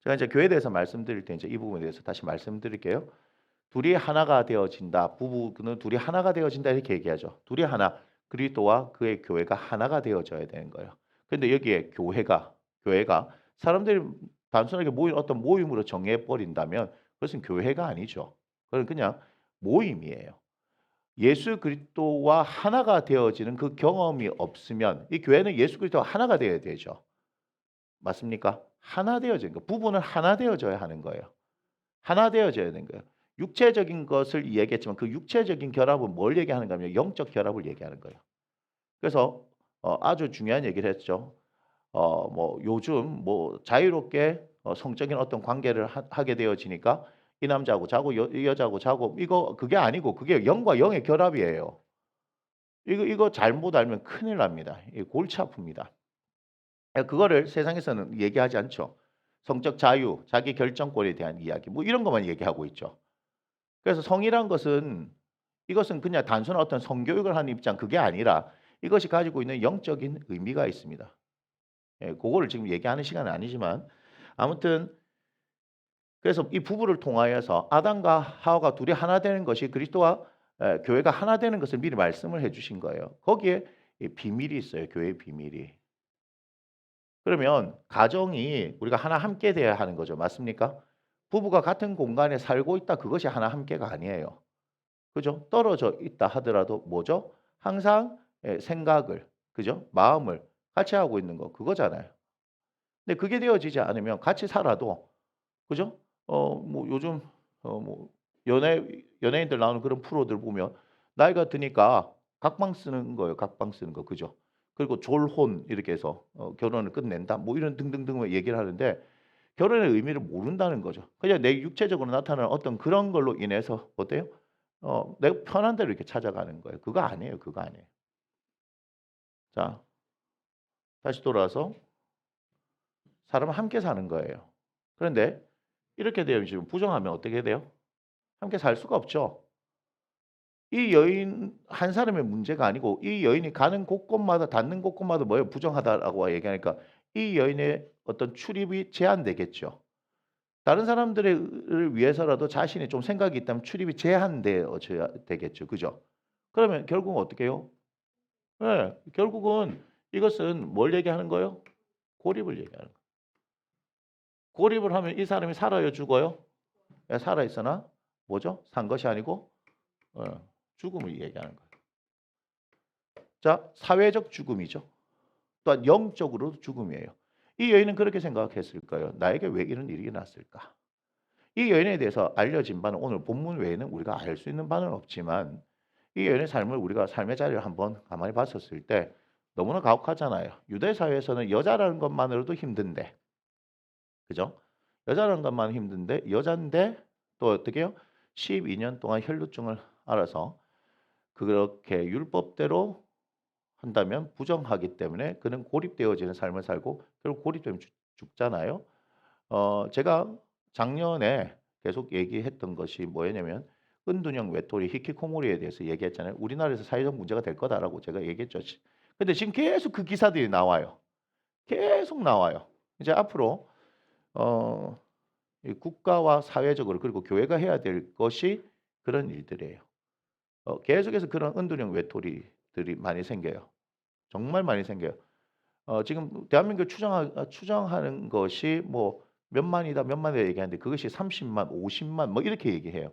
제가 이제 교회에 대해서 말씀드릴 때 이제 이 부분에 대해서 다시 말씀드릴게요. 둘이 하나가 되어진다. 부부는 둘이 하나가 되어진다 이렇게 얘기하죠. 둘이 하나. 그리스도와 그의 교회가 하나가 되어져야 되는 거예요. 근데 여기에 교회가 사람들이 단순하게 모인 어떤 모임으로 정해 버린다면 그것은 교회가 아니죠. 그건 그냥 모임이에요. 예수 그리스도와 하나가 되어지는 그 경험이 없으면 이 교회는 예수 그리스도와 하나가 되어야 되죠. 맞습니까? 하나 되어지는 거. 부부는 하나 되어져야 하는 거예요. 하나 되어져야 되는 거예요. 육체적인 것을 얘기했지만 그 육체적인 결합은 뭘 얘기하는가 하면 영적 결합을 얘기하는 거예요. 그래서 아주 중요한 얘기를 했죠. 뭐 요즘 뭐 자유롭게 성적인 어떤 관계를 하게 되어지니까 이 남자하고 자고 이 여자하고 자고 이거 그게 아니고 그게 영과 영의 결합이에요. 이거 잘못 알면 큰일 납니다. 골치 아픕니다. 그거를 세상에서는 얘기하지 않죠. 성적 자유, 자기 결정권에 대한 이야기 뭐 이런 것만 얘기하고 있죠. 그래서 성이란 것은 이것은 그냥 단순한 어떤 성교육을 하는 입장 그게 아니라 이것이 가지고 있는 영적인 의미가 있습니다. 그거를 지금 얘기하는 시간은 아니지만 아무튼 그래서 이 부부를 통하여서 아담과 하와가 둘이 하나 되는 것이 그리스도와 교회가 하나 되는 것을 미리 말씀을 해주신 거예요. 거기에 비밀이 있어요. 교회의 비밀이. 그러면 가정이 우리가 하나 함께 돼야 하는 거죠. 맞습니까? 부부가 같은 공간에 살고 있다. 그것이 하나 함께가 아니에요. 그죠? 떨어져 있다 하더라도 뭐죠? 항상 생각을, 그죠? 마음을 같이 하고 있는 거 그거잖아요. 근데 그게 되어지지 않으면 같이 살아도 그죠? 뭐 요즘 뭐 연예인들 나오는 그런 프로들 보면 나이가 드니까 각방 쓰는 거예요. 각방 쓰는 거. 그죠? 그리고 졸혼 이렇게 해서 결혼을 끝낸다. 뭐 이런 등등등 얘기를 하는데 결혼의 의미를 모른다는 거죠. 그냥 내 육체적으로 나타나는 어떤 그런 걸로 인해서 어때요? 내가 편한 대로 이렇게 찾아가는 거예요. 그거 아니에요. 그거 아니에요. 자, 다시 돌아와서 사람은 함께 사는 거예요. 그런데 이렇게 되면 지금 부정하면 어떻게 돼요? 함께 살 수가 없죠. 이 여인 한 사람의 문제가 아니고 이 여인이 가는 곳곳마다 닿는 곳곳마다 뭐예요? 부정하다라고 얘기하니까 이 여인의 어떤 출입이 제한되겠죠. 다른 사람들을 위해서라도 자신이 좀 생각이 있다면 출입이 제한되어져야 되겠죠. 그죠? 그러면 결국은 어떻게 해요? 네, 결국은 이것은 뭘 얘기하는 거예요? 고립을 얘기하는 거예요. 고립을 하면 이 사람이 살아요, 죽어요? 네, 살아있으나 뭐죠? 산 것이 아니고 죽음을 얘기하는 거예요. 자, 사회적 죽음이죠. 또한 영적으로도 죽음이에요. 이 여인은 그렇게 생각했을까요? 나에게 왜 이런 일이 났을까? 이 여인에 대해서 알려진 바는 오늘 본문 외에는 우리가 알 수 있는 바는 없지만 이 여인의 삶을 우리가 삶의 자리를 한번 가만히 봤었을 때 너무나 가혹하잖아요. 유대 사회에서는 여자라는 것만으로도 힘든데, 그죠? 여자라는 것만 힘든데 여잔데 또 어떻게 해요? 12년 동안 혈루증을 앓아서 그렇게 율법대로 한다면 부정하기 때문에 그는 고립되어지는 삶을 살고 결국 고립되면 죽잖아요. 제가 작년에 계속 얘기했던 것이 뭐였냐면 은둔형 외톨이 히키코모리에 대해서 얘기했잖아요. 우리나라에서 사회적 문제가 될 거다라고 제가 얘기했죠. 근데 지금 계속 그 기사들이 나와요. 계속 나와요. 이제 앞으로 이 국가와 사회적으로 그리고 교회가 해야 될 것이 그런 일들이에요. 계속해서 그런 은둔형 외톨이들이 많이 생겨요. 정말 많이 생겨요. 지금 대한민국을 추정하는 것이 뭐 몇만이다, 몇만이다 얘기하는데 그것이 30만, 50만 뭐 이렇게 얘기해요.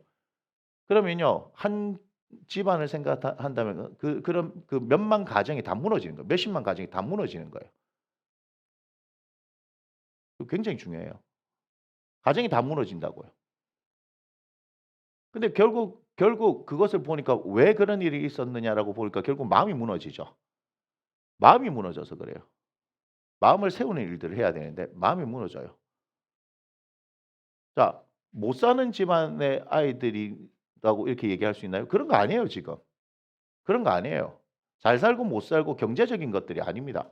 그러면요, 한 집안을 생각한다면 그런 그 몇만 가정이 다 무너지는 거예요. 몇십만 가정이 다 무너지는 거예요. 굉장히 중요해요. 가정이 다 무너진다고요. 근데 결국 그것을 보니까 왜 그런 일이 있었느냐라고 보니까 결국 마음이 무너지죠. 마음이 무너져서 그래요. 마음을 세우는 일들을 해야 되는데 마음이 무너져요. 자, 못 사는 집안의 아이들이라고 이렇게 얘기할 수 있나요? 그런 거 아니에요, 지금. 그런 거 아니에요. 잘 살고 못 살고 경제적인 것들이 아닙니다.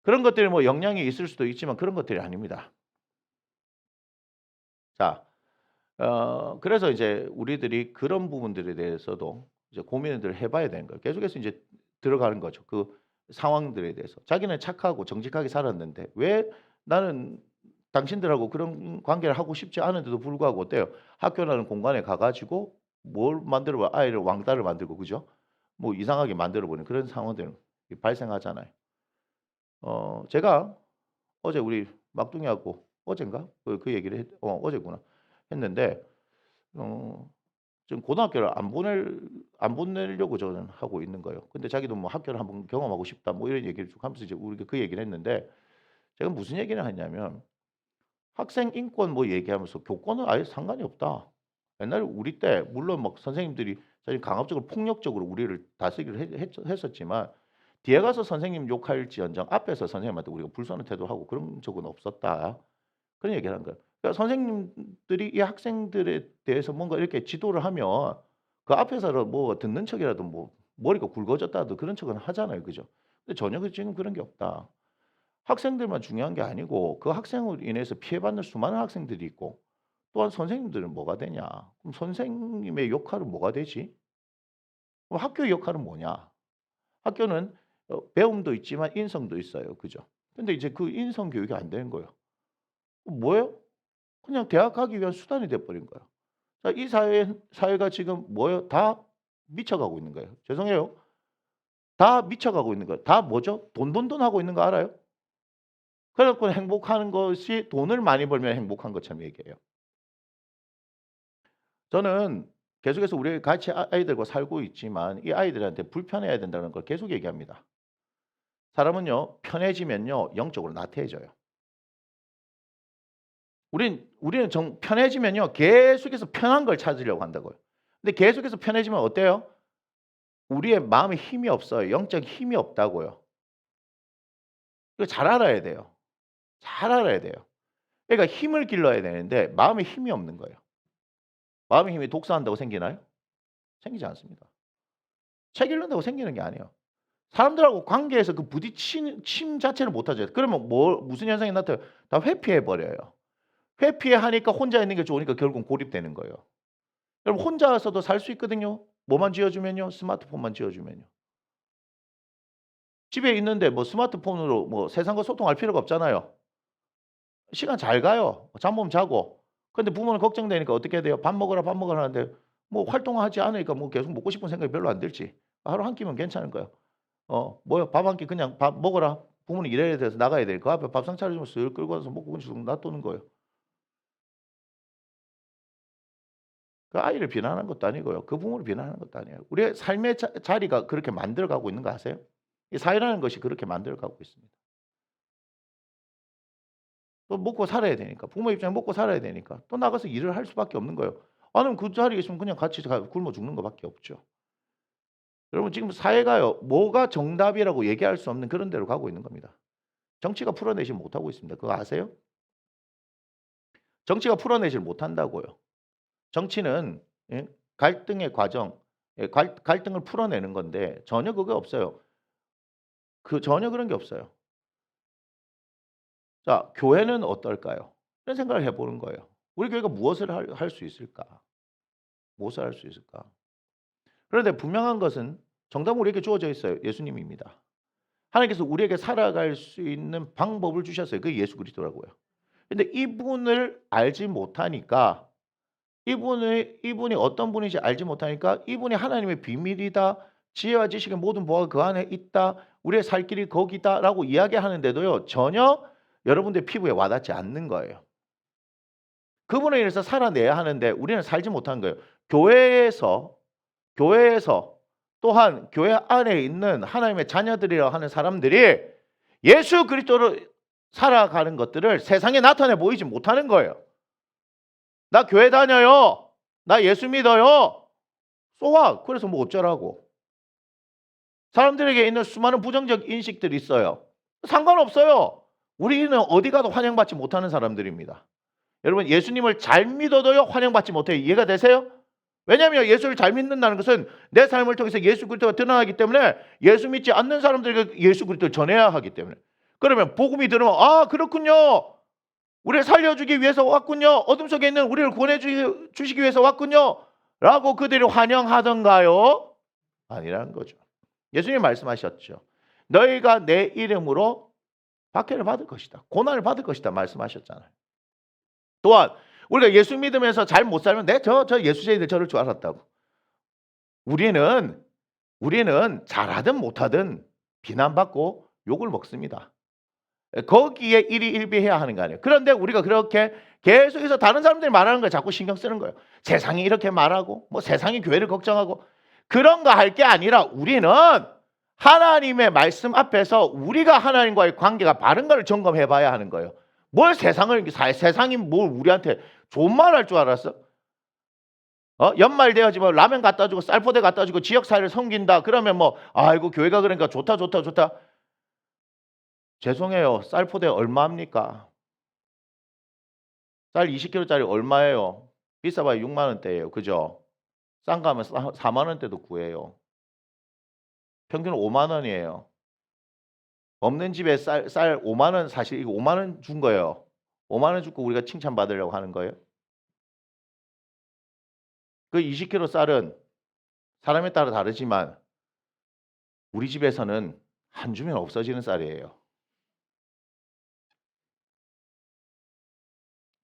그런 것들이 뭐 영향이 있을 수도 있지만 그런 것들이 아닙니다. 자, 그래서 이제 우리들이 그런 부분들에 대해서도 이제 고민을 해봐야 되는 거예요. 계속해서 이제 들어가는 거죠. 그 상황들에 대해서. 자기는 착하고 정직하게 살았는데 왜 나는 당신들하고 그런 관계를 하고 싶지 않은데도 불구하고 어때요? 학교라는 공간에 가가지고 뭘 만들어 아이를 왕따를 만들고 그죠? 뭐 이상하게 만들어 보는 그런 상황들 발생하잖아요. 제가 어제 우리 막둥이하고 어젠가 그 얘기를 어제구나 했는데 지금 고등학교를 안 보내려고 저는 하고 있는 거예요. 근데 자기도 뭐 학교를 한번 경험하고 싶다 뭐 이런 얘기를 쭉 하면서 이제 우리가 그 얘기를 했는데 제가 무슨 얘기를 했냐면 학생 인권 뭐 얘기하면서 교권은 아예 상관이 없다. 옛날에 우리 때 물론 막 선생님들이 사실 강압적으로 폭력적으로 우리를 다스리기를 했었지만 뒤에 가서 선생님 욕할지언정 앞에서 선생님한테 우리가 불손한 태도하고 그런 적은 없었다. 그런 얘기를 한 거예요. 그러니까 선생님들이 이 학생들에 대해서 뭔가 이렇게 지도를 하면 그 앞에서 뭐 듣는 척이라도 뭐 머리가 굵어졌다도 그런 척은 하잖아요. 그죠? 근데 전혀 지금 그런 게 없다. 학생들만 중요한 게 아니고 그 학생으로 인해서 피해받는 수많은 학생들이 있고 또한 선생님들은 뭐가 되냐? 그럼 선생님의 역할은 뭐가 되지? 그럼 학교의 역할은 뭐냐? 학교는 배움도 있지만 인성도 있어요. 그죠? 근데 이제 그 인성 교육이 안 되는 거예요. 뭐예요? 그냥 대학 가기 위한 수단이 돼 버린 거예요. 자, 이 사회가 지금 뭐예요? 다 미쳐가고 있는 거예요. 죄송해요. 다 미쳐가고 있는 거예요. 다 뭐죠? 돈 하고 있는 거 알아요? 그래 갖고 행복하는 것이 돈을 많이 벌면 행복한 것처럼 얘기해요. 저는 계속해서 우리 같이 아이들과 살고 있지만 이 아이들한테 불편해야 된다는 걸 계속 얘기합니다. 사람은요, 편해지면요, 영적으로 나태해져요. 우리는 편해지면요, 계속해서 편한 걸 찾으려고 한다고요. 근데 계속해서 편해지면 어때요? 우리의 마음에 힘이 없어요. 영적 힘이 없다고요. 이거 잘 알아야 돼요. 잘 알아야 돼요. 그러니까 힘을 길러야 되는데 마음에 힘이 없는 거예요. 마음의 힘이 독서한다고 생기나요? 생기지 않습니다. 책 읽는다고 생기는 게 아니에요. 사람들하고 관계에서 그 부딪힘 자체를 못하죠. 그러면 무슨 현상이 나타나요? 다 회피해 버려요. 회피하니까 혼자 있는 게 좋으니까 결국은 고립되는 거예요. 여러분 혼자서도 살 수 있거든요. 뭐만 쥐어주면요? 스마트폰만 쥐어주면요. 집에 있는데 뭐 스마트폰으로 뭐 세상과 소통할 필요가 없잖아요. 시간 잘 가요. 잠 오면 자고. 근데 부모는 걱정되니까 어떻게 해야 돼요? 밥 먹으라 하는데 뭐 활동하지 않으니까 뭐 계속 먹고 싶은 생각이 별로 안 들지. 하루 한 끼면 괜찮은 거예요. 뭐야 밥 한 끼 그냥 밥 먹어라. 부모는 일해야 돼서 나가야 돼. 그 앞에 밥상 차려주면 쓱 끌고 와서 먹고 그냥 놔두는 거예요. 그 아이를 비난하는 것도 아니고요. 그 부모를 비난하는 것도 아니에요. 우리의 삶의 자리가 그렇게 만들어가고 있는 거 아세요? 이 사회라는 것이 그렇게 만들어가고 있습니다. 또 먹고 살아야 되니까. 부모 입장에 먹고 살아야 되니까. 또 나가서 일을 할 수밖에 없는 거예요. 아니면 그 자리에 있으면 그냥 같이 굶어 죽는 것밖에 없죠. 여러분 지금 사회가요. 뭐가 정답이라고 얘기할 수 없는 그런 데로 가고 있는 겁니다. 정치가 풀어내지 못하고 있습니다. 그거 아세요? 정치가 풀어내질 못한다고요. 정치는 갈등의 과정, 갈등을 풀어내는 건데 전혀 그게 없어요. 전혀 그런 게 없어요. 자, 교회는 어떨까요? 이런 생각을 해보는 거예요. 우리 교회가 무엇을 할 수 있을까? 무엇을 할 수 있을까? 그런데 분명한 것은 정답은 우리에게 주어져 있어요. 예수님입니다. 하나님께서 우리에게 살아갈 수 있는 방법을 주셨어요. 그게 예수 그리스도라고요. 근데 이분을 알지 못하니까 이분이 어떤 분인지 알지 못하니까 이분이 하나님의 비밀이다. 지혜와 지식의 모든 보화가 그 안에 있다. 우리의 살 길이 거기다라고 이야기하는데도요. 전혀 여러분들 피부에 와닿지 않는 거예요. 그분에 의해서 살아내야 하는데 우리는 살지 못한 거예요. 교회에서 또한 교회 안에 있는 하나님의 자녀들이라고 하는 사람들이 예수 그리스도로 살아가는 것들을 세상에 나타내 보이지 못하는 거예요. 나 교회 다녀요. 나 예수 믿어요. 쏘아. 그래서 뭐 어쩌라고. 사람들에게 있는 수많은 부정적 인식들이 있어요. 상관없어요. 우리는 어디 가도 환영받지 못하는 사람들입니다. 여러분 예수님을 잘 믿어도요 환영받지 못해요. 이해가 되세요? 왜냐하면 예수를 잘 믿는다는 것은 내 삶을 통해서 예수 그리스도가 드러나기 때문에 예수 믿지 않는 사람들에게 예수 그리스도를 전해야 하기 때문에. 그러면 복음이 들으면 아 그렇군요. 우리를 살려주기 위해서 왔군요. 어둠 속에 있는 우리를 구원해 주시기 위해서 왔군요. 라고 그들이 환영하던가요? 아니라는 거죠. 예수님 말씀하셨죠. 너희가 내 이름으로 박해를 받을 것이다. 고난을 받을 것이다 말씀하셨잖아요. 또한 우리가 예수 믿으면서 잘 못 살면 저 예수쟁이들 저럴 줄 알았다고. 우리는 잘하든 못하든 비난받고 욕을 먹습니다. 거기에 일희일비해야 하는 거 아니에요. 그런데 우리가 그렇게 계속해서 다른 사람들이 말하는 걸 자꾸 신경 쓰는 거예요. 세상이 이렇게 말하고 뭐 세상이 교회를 걱정하고 그런 거 할 게 아니라 우리는 하나님의 말씀 앞에서 우리가 하나님과의 관계가 바른 걸 점검해 봐야 하는 거예요. 뭘 세상이 뭘 우리한테 좋은 말 할 줄 알았어? 연말 돼야지 뭐 라면 갖다 주고 쌀포대 갖다 주고 지역사회를 섬긴다. 그러면 뭐 아이고 교회가 그러니까 좋다. 죄송해요. 쌀포대 얼마입니까? 쌀 20kg짜리 얼마예요? 비싸봐야 6만 원대예요. 그죠? 싼 거 하면 4만 원대도 구해요. 평균 5만 원이에요. 없는 집에 쌀 5만 원 사실 이거 5만 원 준 거예요. 5만 원 주고 우리가 칭찬받으려고 하는 거예요. 그 20kg 쌀은 사람에 따라 다르지만 우리 집에서는 한 주면 없어지는 쌀이에요.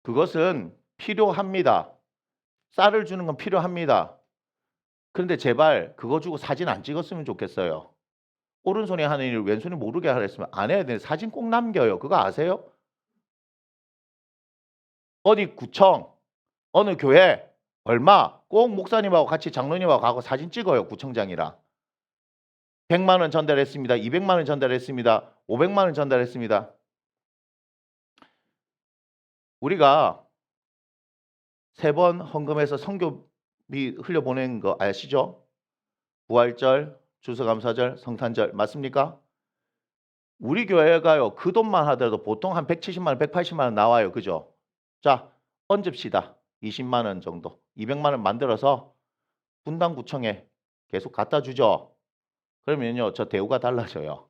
그것은 필요합니다. 쌀을 주는 건 필요합니다. 그런데 제발 그거 주고 사진 안 찍었으면 좋겠어요. 오른손이 하는 일을 왼손이 모르게 하랬으면 안 해야 되는데 사진 꼭 남겨요. 그거 아세요? 어디 구청, 어느 교회, 얼마 꼭 목사님하고 같이 장로님하고 가고 사진 찍어요. 구청장이랑. 100만 원 전달했습니다. 200만 원 전달했습니다. 500만 원 전달했습니다. 우리가 3번 헌금해서 선교비 흘려보낸 거 아시죠? 부활절, 추수감사절, 성탄절 맞습니까? 우리 교회가요. 그 돈만 하더라도 보통 한 170만 원, 180만 원 나와요. 그죠? 자, 얹읍시다. 20만 원 정도. 200만 원 만들어서 분당구청에 계속 갖다 주죠. 그러면요. 저 대우가 달라져요.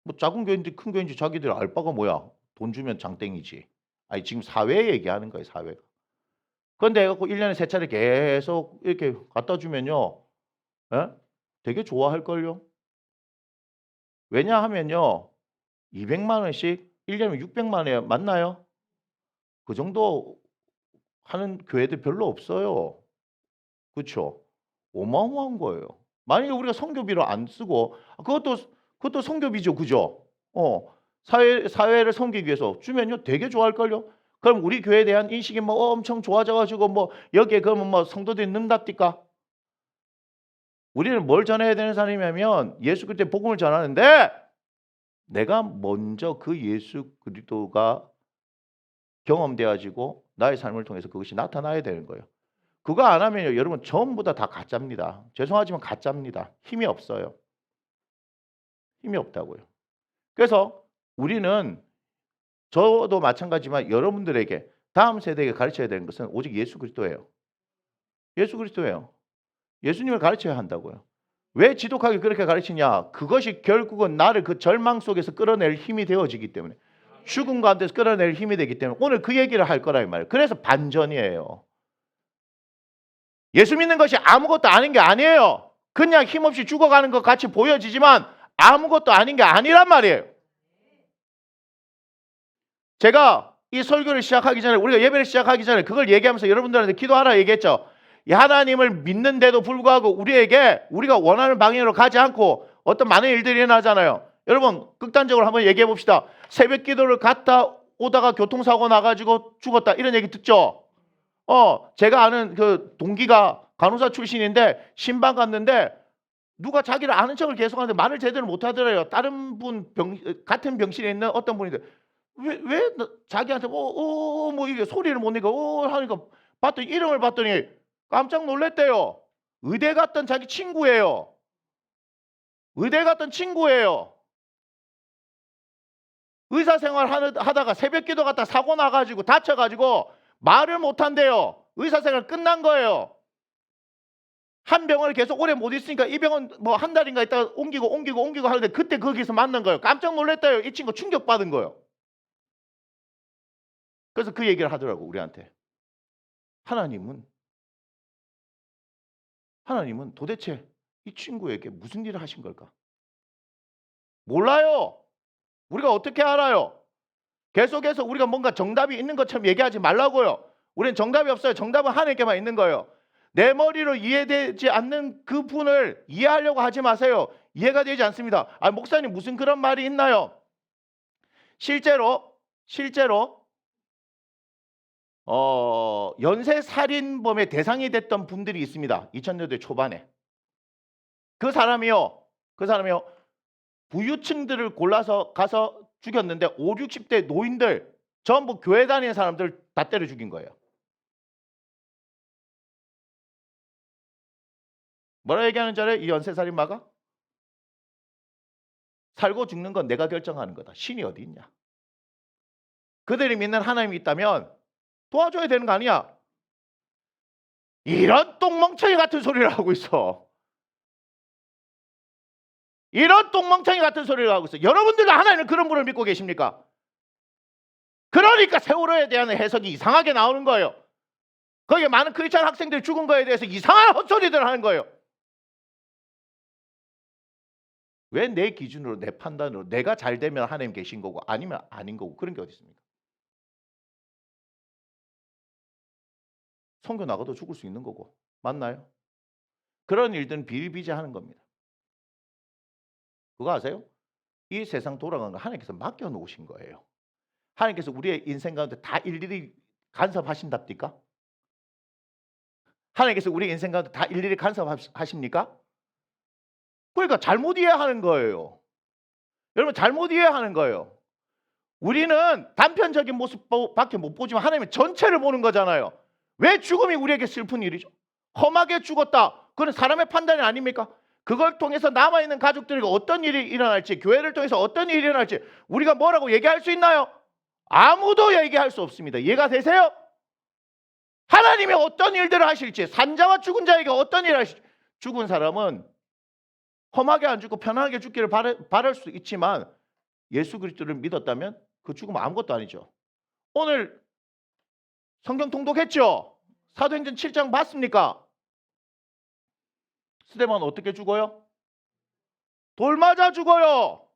뭐 작은 교회인지 큰 교회인지 자기들 알 바가 뭐야. 돈 주면 장땡이지. 아니 지금 사회 얘기하는 거예요. 사회가. 그런데 해갖고 1년에 3차례 계속 이렇게 갖다 주면요. 되게 좋아할걸요. 왜냐하면요. 200만 원씩 1년에 600만 원에 맞나요? 그 정도 하는 교회들 별로 없어요. 그렇죠? 어마어마한 거예요. 만약에 우리가 선교비로 안 쓰고 그것도 선교비죠. 그죠? 사회를 섬기기 위해서 주면요. 되게 좋아할걸요. 그럼 우리 교회에 대한 인식이 뭐 엄청 좋아져가지고 뭐 여기에 그러면 뭐 성도들이 능답니까? 우리는 뭘 전해야 되는 사람이냐면 예수 그리스도의 복음을 전하는데 내가 먼저 그 예수 그리스도가 경험되어지고 나의 삶을 통해서 그것이 나타나야 되는 거예요. 그거 안 하면요. 여러분 전부 다 가짜입니다. 죄송하지만 가짜입니다. 힘이 없어요. 힘이 없다고요. 그래서 우리는 저도 마찬가지지만 여러분들에게 다음 세대에게 가르쳐야 되는 것은 오직 예수 그리스도예요. 예수 그리스도예요. 예수님을 가르쳐야 한다고요. 왜 지독하게 그렇게 가르치냐? 그것이 결국은 나를 그 절망 속에서 끌어낼 힘이 되어지기 때문에 죽음 가운데서 끌어낼 힘이 되기 때문에 오늘 그 얘기를 할 거라 이 말이에요. 그래서 반전이에요. 예수 믿는 것이 아무것도 아닌 게 아니에요. 그냥 힘없이 죽어가는 것 같이 보여지지만 아무것도 아닌 게 아니란 말이에요. 제가 이 설교를 시작하기 전에 우리가 예배를 시작하기 전에 그걸 얘기하면서 여러분들한테 기도하라 얘기했죠. 이 하나님을 믿는데도 불구하고 우리에게 우리가 원하는 방향으로 가지 않고 어떤 많은 일들이 일어나잖아요. 여러분 극단적으로 한번 얘기해 봅시다. 새벽 기도를 갔다 오다가 교통사고 나가지고 죽었다 이런 얘기 듣죠? 제가 아는 그 동기가 간호사 출신인데 신방 갔는데 누가 자기를 아는 척을 계속하는데 말을 제대로 못하더래요. 다른 분 같은 병실에 있는 어떤 분인데 왜 자기한테 뭐 이게 소리를 못 내고 하니까 봤더니 이름을 봤더니 깜짝 놀랐대요. 의대 갔던 자기 친구예요. 의대 갔던 친구예요. 의사 생활 하다가 새벽 기도 갔다 사고 나가지고 다쳐가지고 말을 못한대요. 의사 생활 끝난 거예요. 한 병원을 계속 오래 못 있으니까 이 병원 뭐 한 달인가 있다가 옮기고 하는데 그때 거기서 만난 거예요. 깜짝 놀랐대요. 이 친구 충격받은 거예요. 그래서 그 얘기를 하더라고 우리한테. 하나님은 도대체 이 친구에게 무슨 일을 하신 걸까? 몰라요. 우리가 어떻게 알아요? 계속해서 우리가 뭔가 정답이 있는 것처럼 얘기하지 말라고요. 우리는 정답이 없어요. 정답은 하나님께만 있는 거예요. 내 머리로 이해되지 않는 그 분을 이해하려고 하지 마세요. 이해가 되지 않습니다. 목사님 무슨 그런 말이 있나요? 실제로 연쇄살인범의 대상이 됐던 분들이 있습니다. 2000년대 초반에. 그 사람이요. 부유층들을 골라서 가서 죽였는데 5, 60대 노인들 전부 교회 다니는 사람들 다 때려 죽인 거예요. 뭐라 얘기하는 줄 알아요? 이 연쇄살인마가? 살고 죽는 건 내가 결정하는 거다. 신이 어디 있냐? 그들이 믿는 하나님이 있다면 도와줘야 되는 거 아니야? 이런 똥멍청이 같은 소리를 하고 있어. 여러분들도 하나님은 그런 분을 믿고 계십니까? 그러니까 세월호에 대한 해석이 이상하게 나오는 거예요. 거기에 많은 크리스찬 학생들이 죽은 거에 대해서 이상한 헛소리들을 하는 거예요. 왜 내 기준으로 내 판단으로 내가 잘 되면 하나님 계신 거고 아니면 아닌 거고 그런 게 어디 있습니까? 선교 나가도 죽을 수 있는 거고 맞나요? 그런 일들은 비일비재하는 겁니다. 그거 아세요? 이 세상 돌아가는 거 하나님께서 맡겨놓으신 거예요. 하나님께서 우리의 인생 가운데 다 일일이 간섭하신답니까? 하나님께서 우리 인생 가운데 다 일일이 간섭하십니까? 그러니까 잘못 이해하는 거예요. 여러분 잘못 이해하는 거예요. 우리는 단편적인 모습밖에 못 보지만 하나님은 전체를 보는 거잖아요. 왜 죽음이 우리에게 슬픈 일이죠? 험하게 죽었다. 그건 사람의 판단이 아닙니까? 그걸 통해서 남아있는 가족들에게 어떤 일이 일어날지, 교회를 통해서 어떤 일이 일어날지 우리가 뭐라고 얘기할 수 있나요? 아무도 얘기할 수 없습니다. 이해가 되세요? 하나님이 어떤 일들을 하실지, 산자와 죽은 자에게 어떤 일을 하실지. 죽은 사람은 험하게 안 죽고 편안하게 죽기를 바랄 수 있지만 예수 그리스도를 믿었다면 그 죽음은 아무것도 아니죠. 오늘 성경 통독했죠? 사도행전 7장 봤습니까? 스데반은 어떻게 죽어요? 돌 맞아 죽어요.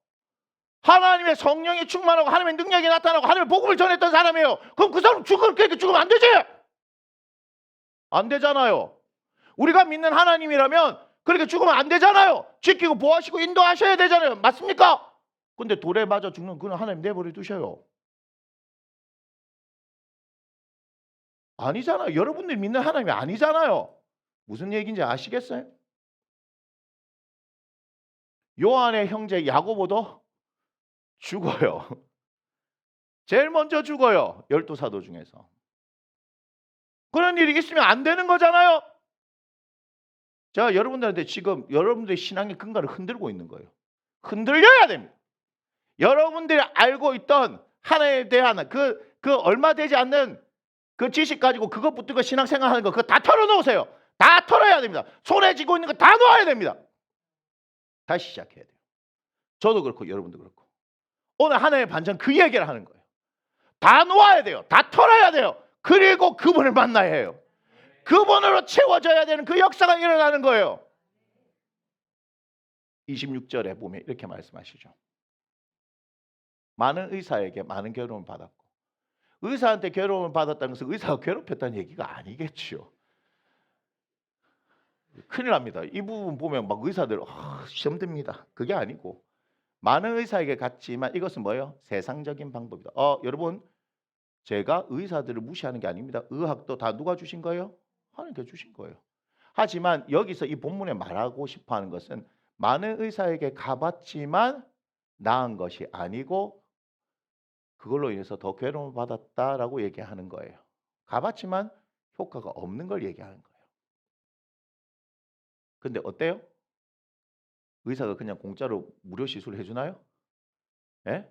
하나님의 성령이 충만하고 하나님의 능력이 나타나고 하나님의 복음을 전했던 사람이에요. 그럼 그 사람 그렇게 죽으면 안 되지? 안 되잖아요. 우리가 믿는 하나님이라면 그렇게 죽으면 안 되잖아요. 지키고 보호하시고 인도하셔야 되잖아요. 맞습니까? 근데 돌에 맞아 죽는 그는 하나님 내버려 두셔요. 아니잖아요. 여러분들이 믿는 하나님이 아니잖아요. 무슨 얘기인지 아시겠어요? 요한의 형제 야고보도 죽어요. 제일 먼저 죽어요. 12사도 중에서. 그런 일이 있으면 안 되는 거잖아요. 제가 여러분들한테 지금 여러분들의 신앙의 근간을 흔들고 있는 거예요. 흔들려야 됩니다. 여러분들이 알고 있던 하나님에 대한 그 얼마 되지 않는 그 지식 가지고 그것 붙들고 신앙생활 하는 거 그거 다 털어놓으세요. 다 털어야 됩니다. 손에 쥐고 있는 거 다 놓아야 됩니다. 다시 시작해야 돼요. 저도 그렇고 여러분도 그렇고. 오늘 하나님의 반전 그 얘기를 하는 거예요. 다 놓아야 돼요. 다 털어야 돼요. 그리고 그분을 만나야 해요. 그분으로 채워져야 되는 그 역사가 일어나는 거예요. 26절에 보면 이렇게 말씀하시죠. 많은 의사에게 많은 괴로움을 받았고 의사한테 괴로움을 받았다는 것은 의사가 괴롭혔다는 얘기가 아니겠죠. 큰일 납니다. 이 부분 보면 막 의사들 시험 듭니다. 그게 아니고 많은 의사에게 갔지만 이것은 뭐예요? 세상적인 방법이다. 여러분 제가 의사들을 무시하는 게 아닙니다. 의학도 다 누가 주신 거예요? 하나님께서 주신 거예요. 하지만 여기서 이 본문에 말하고 싶어하는 것은 많은 의사에게 가봤지만 나은 것이 아니고 그걸로 인해서 더 괴로움을 받았다라고 얘기하는 거예요. 가봤지만 효과가 없는 걸 얘기하는 거예요. 근데 어때요? 의사가 그냥 공짜로 무료 시술을 해주나요? 예?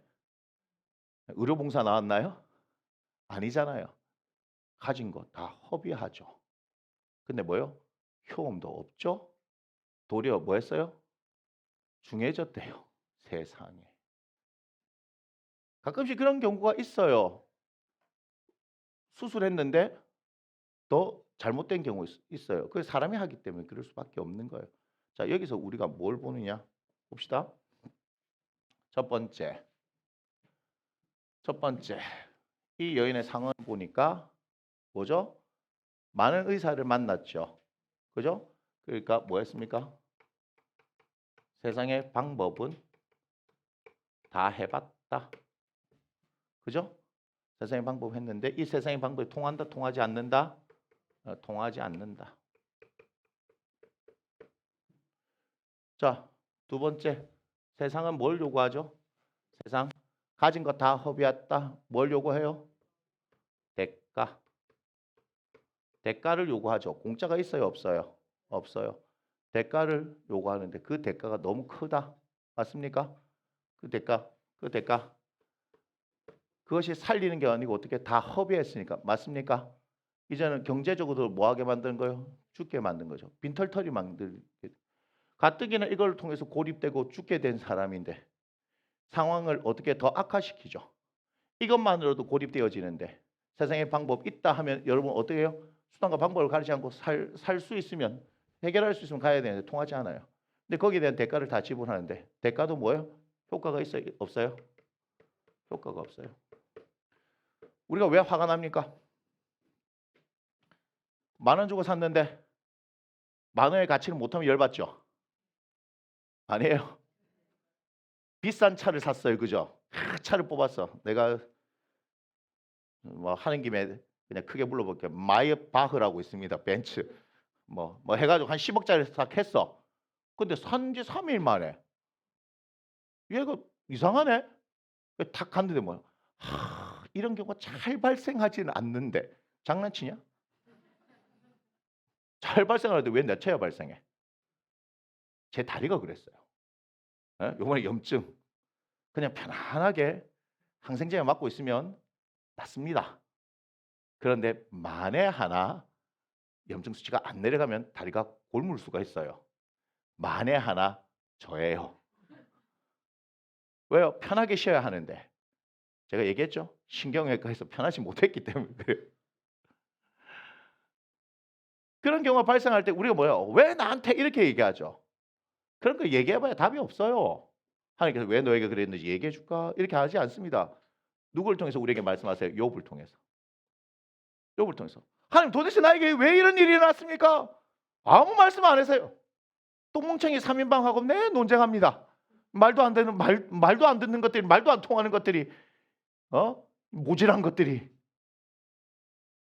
의료봉사 나왔나요? 아니잖아요. 가진 거 다 허비하죠. 근데 뭐요? 효험도 없죠? 도리어 뭐 했어요? 중해졌대요. 세상에. 가끔씩 그런 경우가 있어요. 수술했는데 더 잘못된 경우 있어요. 그게 사람이 하기 때문에 그럴 수밖에 없는 거예요. 자, 여기서 우리가 뭘 보느냐 봅시다. 첫 번째, 이 여인의 상황을 보니까 뭐죠? 많은 의사를 만났죠. 그죠? 그러니까 뭐였습니까? 세상의 방법은 다 해봤다. 그죠? 세상의 방법 했는데 이 세상의 방법이 통한다, 통하지 않는다? 통하지 않는다. 자, 두 번째, 세상은 뭘 요구하죠? 세상 가진 거 다 허비했다. 뭘 요구해요? 대가. 대가를 요구하죠. 공짜가 있어요, 없어요? 없어요. 대가를 요구하는데 그 대가가 너무 크다. 맞습니까? 그 대가. 그것이 살리는 게 아니고 어떻게 다 허비했으니까. 맞습니까? 이제는 경제적으로 뭐하게 만드는 거예요? 죽게 만든 거죠. 빈털터리 만들. 가뜩이나 이걸 통해서 고립되고 죽게 된 사람인데 상황을 어떻게 더 악화시키죠. 이것만으로도 고립되어지는데 세상에 방법 있다 하면 여러분 어떻게 해요? 수단과 방법을 가리지 않고 살 수 있으면 해결할 수 있으면 가야 되는데 통하지 않아요. 근데 거기에 대한 대가를 다 지불하는데 대가도 뭐예요? 효과가 있어요? 없어요? 효과가 없어요. 우리가 왜 화가 납니까? 10,000원 주고 샀는데 10,000원의 가치를 못하면 열받죠? 아니에요. 비싼 차를 샀어요. 그죠? 차를 뽑았어. 내가 뭐 하는 김에 그냥 크게 불러볼게요. 마이바흐라고 있습니다. 벤츠. 뭐 해가지고 한 10억짜리 싹 했어. 근데 산지 3일 만에 얘가 이상하네. 탁 갔는데 뭐야? 이런 경우가 잘 발생하지는 않는데 장난치냐? 잘 발생하는데 왜 내 차에 발생해? 제 다리가 그랬어요. 요번에 염증. 그냥 편안하게 항생제를 맞고 있으면 낫습니다. 그런데 만에 하나 염증 수치가 안 내려가면 다리가 골물 수가 있어요. 만에 하나 저예요. 왜요? 편하게 쉬어야 하는데. 제가 얘기했죠? 신경외과에서 편하지 못했기 때문에 그래요. 그런 경우가 발생할 때 우리가 뭐예요? 왜 나한테 이렇게 얘기하죠? 그런 거 얘기해봐야 답이 없어요. 하나님께서 왜 너에게 그랬는지 얘기해 줄까? 이렇게 하지 않습니다. 누구를 통해서 우리에게 말씀하세요? 욥을 통해서. 욥을 통해서. 하나님 도대체 나에게 왜 이런 일이 일어났습니까? 아무 말씀 안 하세요. 똥멍청이 3인방하고 내 논쟁합니다. 말도 안 되는 말도 안 듣는 것들이, 말도 안 통하는 것들이, 모질한 것들이.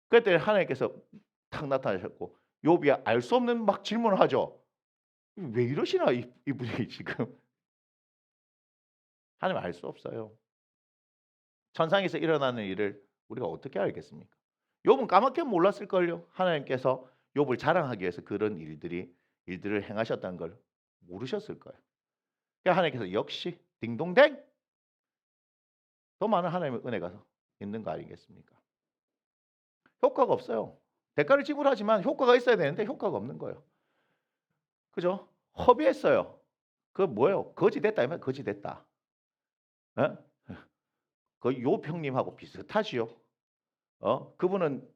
그때 하나님께서 탁 나타나셨고 욥이 알 수 없는 막 질문을 하죠. 왜 이러시나 이분이 지금. 하나님 알 수 없어요. 천상에서 일어나는 일을 우리가 어떻게 알겠습니까? 욥은 까맣게 몰랐을걸요. 하나님께서 욥을 자랑하기 위해서 그런 일들을 행하셨다는 걸 모르셨을 거예요. 그러니까 하나님께서 역시 딩동댕 더 많은 하나님의 은혜가 있는 거 아니겠습니까? 효과가 없어요. 대가를 지불하지만 효과가 있어야 되는데 효과가 없는 거예요. 그죠? 허비했어요. 그 뭐예요? 거지 됐다 이면 거지 됐다. 거의 욥 형님하고 비슷하지요. 그분은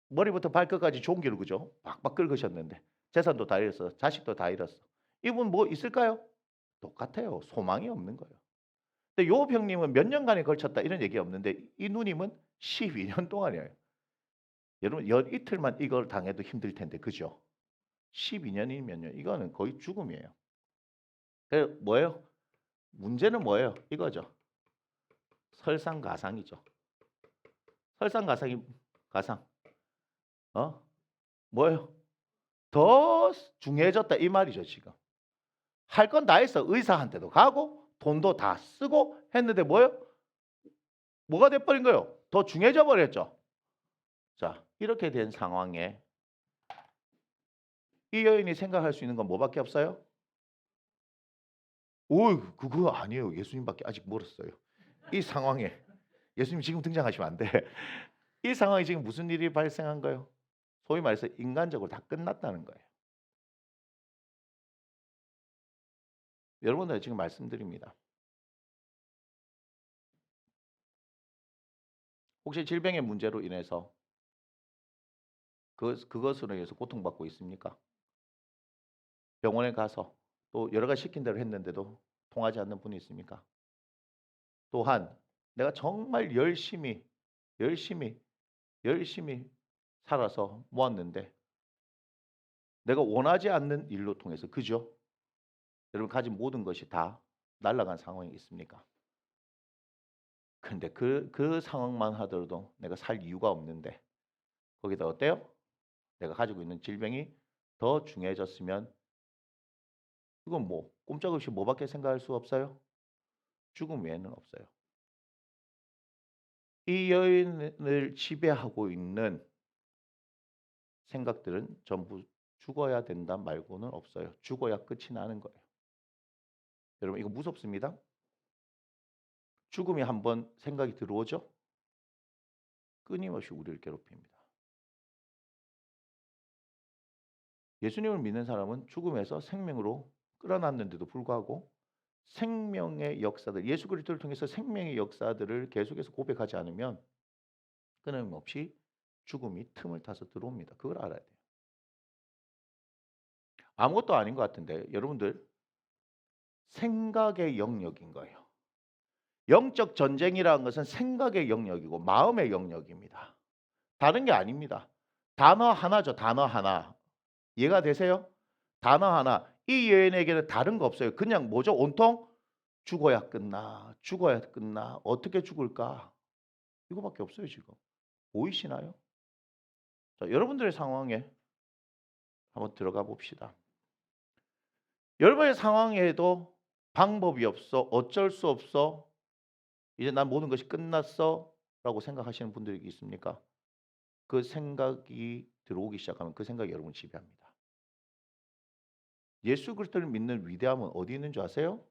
머리부터 발끝까지 종기를 그죠? 박박 긁으셨는데 재산도 다 잃었어, 자식도 다 잃었어. 이분 뭐 있을까요? 똑같아요. 소망이 없는 거예요. 근데 욥 형님은 몇 년간에 걸쳤다 이런 얘기 없는데 이 누님은 12년 동안이에요. 여러분 이틀만 이걸 당해도 힘들 텐데 그죠? 12년이면요. 이거는 거의 죽음이에요. 그래서 뭐예요? 문제는 뭐예요? 이거죠. 설상가상이죠. 설상가상이 가상. 뭐예요? 더 중요해졌다 이 말이죠, 지금. 할 건 다 했어. 의사한테도 가고 돈도 다 쓰고 했는데 뭐예요? 뭐가 돼버린 거예요? 더 중요해져 버렸죠. 자, 이렇게 된 상황에 이 여인이 생각할 수 있는 건 뭐밖에 없어요? 오, 그거 아니에요. 예수님밖에 아직 멀었어요. 이 상황에 예수님 지금 등장하시면 안 돼. 이 상황에 지금 무슨 일이 발생한 거예요? 소위 말해서 인간적으로 다 끝났다는 거예요. 여러분들 지금 말씀드립니다. 혹시 질병의 문제로 인해서 그것으로 인해서 고통받고 있습니까? 병원에 가서 또 여러 가지 시킨 대로 했는데도 통하지 않는 분이 있습니까? 또한 내가 정말 열심히 살아서 모았는데 내가 원하지 않는 일로 통해서 그죠? 여러분 가진 모든 것이 다 날아간 상황이 있습니까? 근데 그 상황만 하더라도 내가 살 이유가 없는데 거기다 어때요? 내가 가지고 있는 질병이 더 중요해졌으면 이건 뭐 꼼짝없이 뭐밖에 생각할 수 없어요? 죽음 외에는 없어요. 이 여인을 지배하고 있는 생각들은 전부 죽어야 된다 말고는 없어요. 죽어야 끝이 나는 거예요. 여러분 이거 무섭습니다. 죽음이 한번 생각이 들어오죠? 끊임없이 우리를 괴롭힙니다. 예수님을 믿는 사람은 죽음에서 생명으로 끌어놨는데도 불구하고 생명의 역사들, 예수 그리스도를 통해서 생명의 역사들을 계속해서 고백하지 않으면 끊임없이 죽음이 틈을 타서 들어옵니다. 그걸 알아야 돼요. 아무것도 아닌 것 같은데 여러분들 생각의 영역인 거예요. 영적 전쟁이라는 것은 생각의 영역이고 마음의 영역입니다. 다른 게 아닙니다. 단어 하나죠. 단어 하나. 이해가 되세요? 단어 하나. 이 여인에게는 다른 거 없어요. 그냥 뭐죠? 온통 죽어야 끝나. 죽어야 끝나. 어떻게 죽을까? 이거밖에 없어요 지금. 보이시나요? 자, 여러분들의 상황에 한번 들어가 봅시다. 여러분의 상황에도 방법이 없어. 어쩔 수 없어. 이제 난 모든 것이 끝났어. 라고 생각하시는 분들이 있습니까? 그 생각이 들어오기 시작하면 그 생각이 여러분을 지배합니다. 예수 그리스도를 믿는 위대함은 어디 있는 줄 아세요?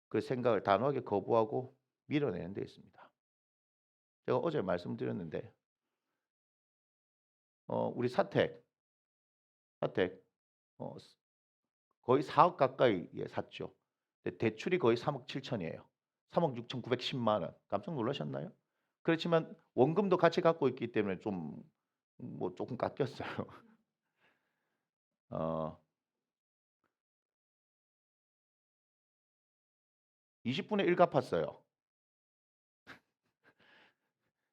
그 생각을 단호하게 거부하고 밀어내는 데 있습니다. 제가 어제 말씀드렸는데 우리 사택 거의 4억 가까이에 샀죠. 근데 대출이 거의 3억 7천이에요. 3억 6,910만 원. 깜짝 놀라셨나요? 그렇지만 원금도 같이 갖고 있기 때문에 좀 뭐 조금 깎였어요. 20분의 1 갚았어요.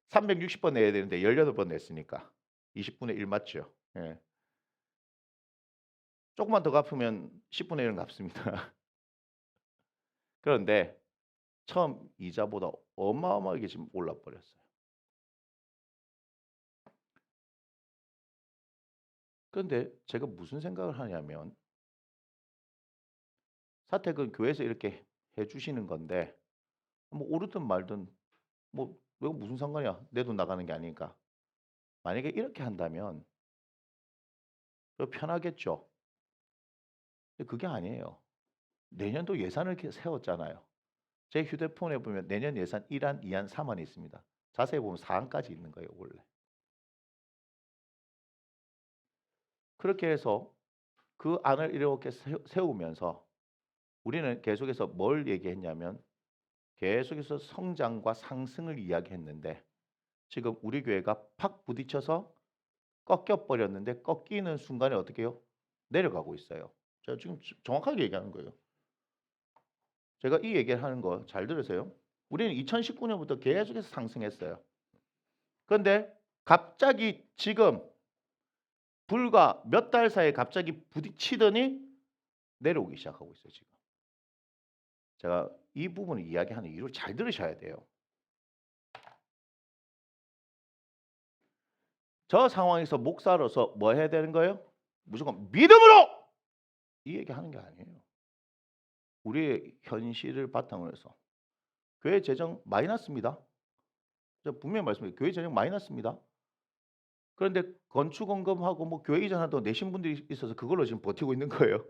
360번 내야 되는데 18번 냈으니까 20분의 1 맞죠? 예. 조금만 더 갚으면 10분의 1은 갚습니다. 그런데 처음 이자보다 어마어마하게 지금 올라버렸어요. 그런데 제가 무슨 생각을 하냐면 사택은 교회에서 이렇게 해주시는 건데 뭐 오르든 말든 뭐 내가 무슨 상관이야. 내 돈 나가는 게 아니니까. 만약에 이렇게 한다면 편하겠죠. 근데 그게 아니에요. 내년도 예산을 이렇게 세웠잖아요. 제 휴대폰에 보면 내년 예산 1안, 2안, 3안이 있습니다. 자세히 보면 4안까지 있는 거예요. 원래. 그렇게 해서 그 안을 이렇게 세우면서 우리는 계속해서 뭘 얘기했냐면 계속해서 성장과 상승을 이야기했는데 지금 우리 교회가 팍 부딪혀서 꺾여버렸는데 꺾이는 순간에 어떻게 해요? 내려가고 있어요. 제가 지금 정확하게 얘기하는 거예요. 제가 이 얘기를 하는 거 잘 들으세요. 우리는 2019년부터 계속해서 상승했어요. 그런데 갑자기 지금 불과 몇 달 사이에 갑자기 부딪히더니 내려오기 시작하고 있어요, 지금. 제가 이 부분을 이야기하는 이유를 잘 들으셔야 돼요. 저 상황에서 목사로서 뭐 해야 되는 거예요? 무조건 믿음으로! 이 얘기하는 게 아니에요. 우리의 현실을 바탕으로 해서 교회 재정 마이너스입니다. 제가 분명히 말씀드려요. 교회 재정 마이너스입니다. 그런데 건축원금하고 뭐 교회 이전하도 내신 분들이 있어서 그걸로 지금 버티고 있는 거예요.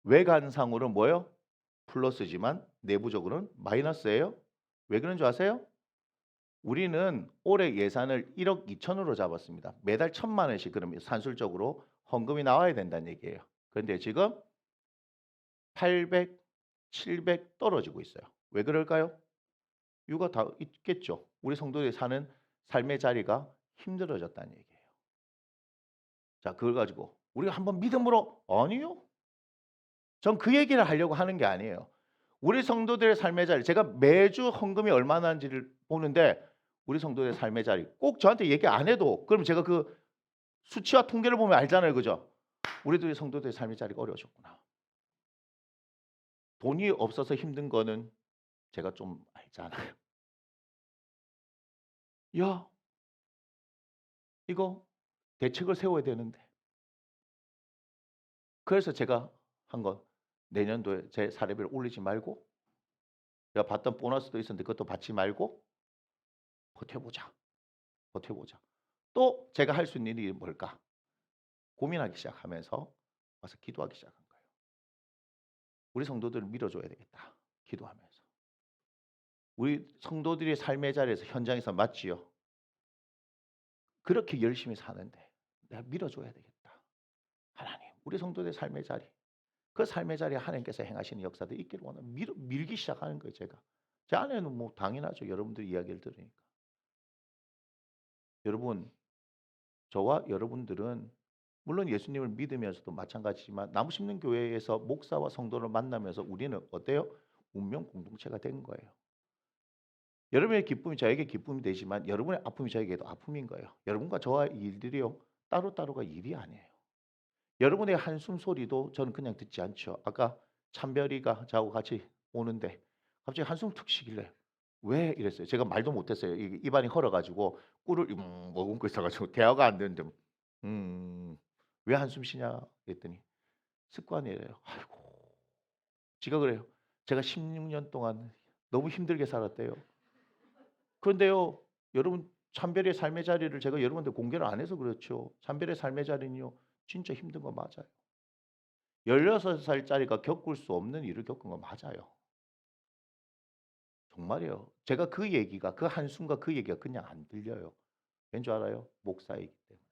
외관상으로는 뭐예요? 플러스지만 내부적으로는 마이너스예요. 왜 그런 줄 아세요? 우리는 올해 예산을 1억 2천으로 잡았습니다. 매달 1,000만 원씩 그러면 산술적으로 헌금이 나와야 된다는 얘기예요. 그런데 지금 800, 700 떨어지고 있어요. 왜 그럴까요? 이유가 다 있겠죠. 우리 성도들이 사는 삶의 자리가 힘들어졌다는 얘기예요. 자, 그걸 가지고 우리가 한번 믿음으로 아니요. 전 그 얘기를 하려고 하는 게 아니에요. 우리 성도들의 삶의 자리, 제가 매주 헌금이 얼마나 하는지를 보는데 우리 성도들의 삶의 자리 꼭 저한테 얘기 안 해도 그럼 제가 그 수치와 통계를 보면 알잖아요. 그죠? 우리들의 성도들의 삶의 자리가 어려워졌구나. 돈이 없어서 힘든 거는 제가 좀 알잖아요. 야, 이거 대책을 세워야 되는데. 그래서 제가 한 건 내년도에 제 사례비를 올리지 말고 제가 받던 보너스도 있었는데 그것도 받지 말고 버텨보자. 버텨보자. 또 제가 할 수 있는 일이 뭘까? 고민하기 시작하면서 와서 기도하기 시작한 거예요. 우리 성도들을 밀어줘야 되겠다. 기도하면서. 우리 성도들의 삶의 자리에서 현장에서 맞지요. 그렇게 열심히 사는데 내가 밀어줘야 되겠다. 하나님, 우리 성도들의 삶의 자리. 그 삶의 자리에 하나님께서 행하시는 역사들이 있기를 원하는 밀기 시작하는 거예요. 제가. 제 아내는 뭐 당연하죠. 여러분들 이야기를 들으니까. 여러분, 저와 여러분들은 물론 예수님을 믿으면서도 마찬가지지만 나무 심는 교회에서 목사와 성도를 만나면서 우리는 어때요? 운명 공동체가 된 거예요. 여러분의 기쁨이 저에게 기쁨이 되지만 여러분의 아픔이 저에게도 아픔인 거예요. 여러분과 저와 일들이요. 따로따로가 일이 아니에요. 여러분의 한숨 소리도 저는 그냥 듣지 않죠. 아까 참별이가 저하고 같이 오는데 갑자기 한숨 툭 쉬길래 왜 이랬어요. 제가 말도 못했어요. 입안이 헐어가지고 꿀을 머금고 있어가지고 대화가 안 되는데 왜 한숨 쉬냐 했더니 습관이래요. 아이고, 지가 그래요. 제가 16년 동안 너무 힘들게 살았대요. 그런데요, 여러분 참별의 삶의 자리를 제가 여러분한테 공개를 안 해서 그렇죠. 참별의 삶의 자리는요, 진짜 힘든 거 맞아요. 16살짜리가 겪을 수 없는 일을 겪은 거 맞아요. 정말이에요. 제가 그 얘기가 그 한숨과 그 얘기가 그냥 안 들려요. 왠 줄 알아요? 목사이기 때문에.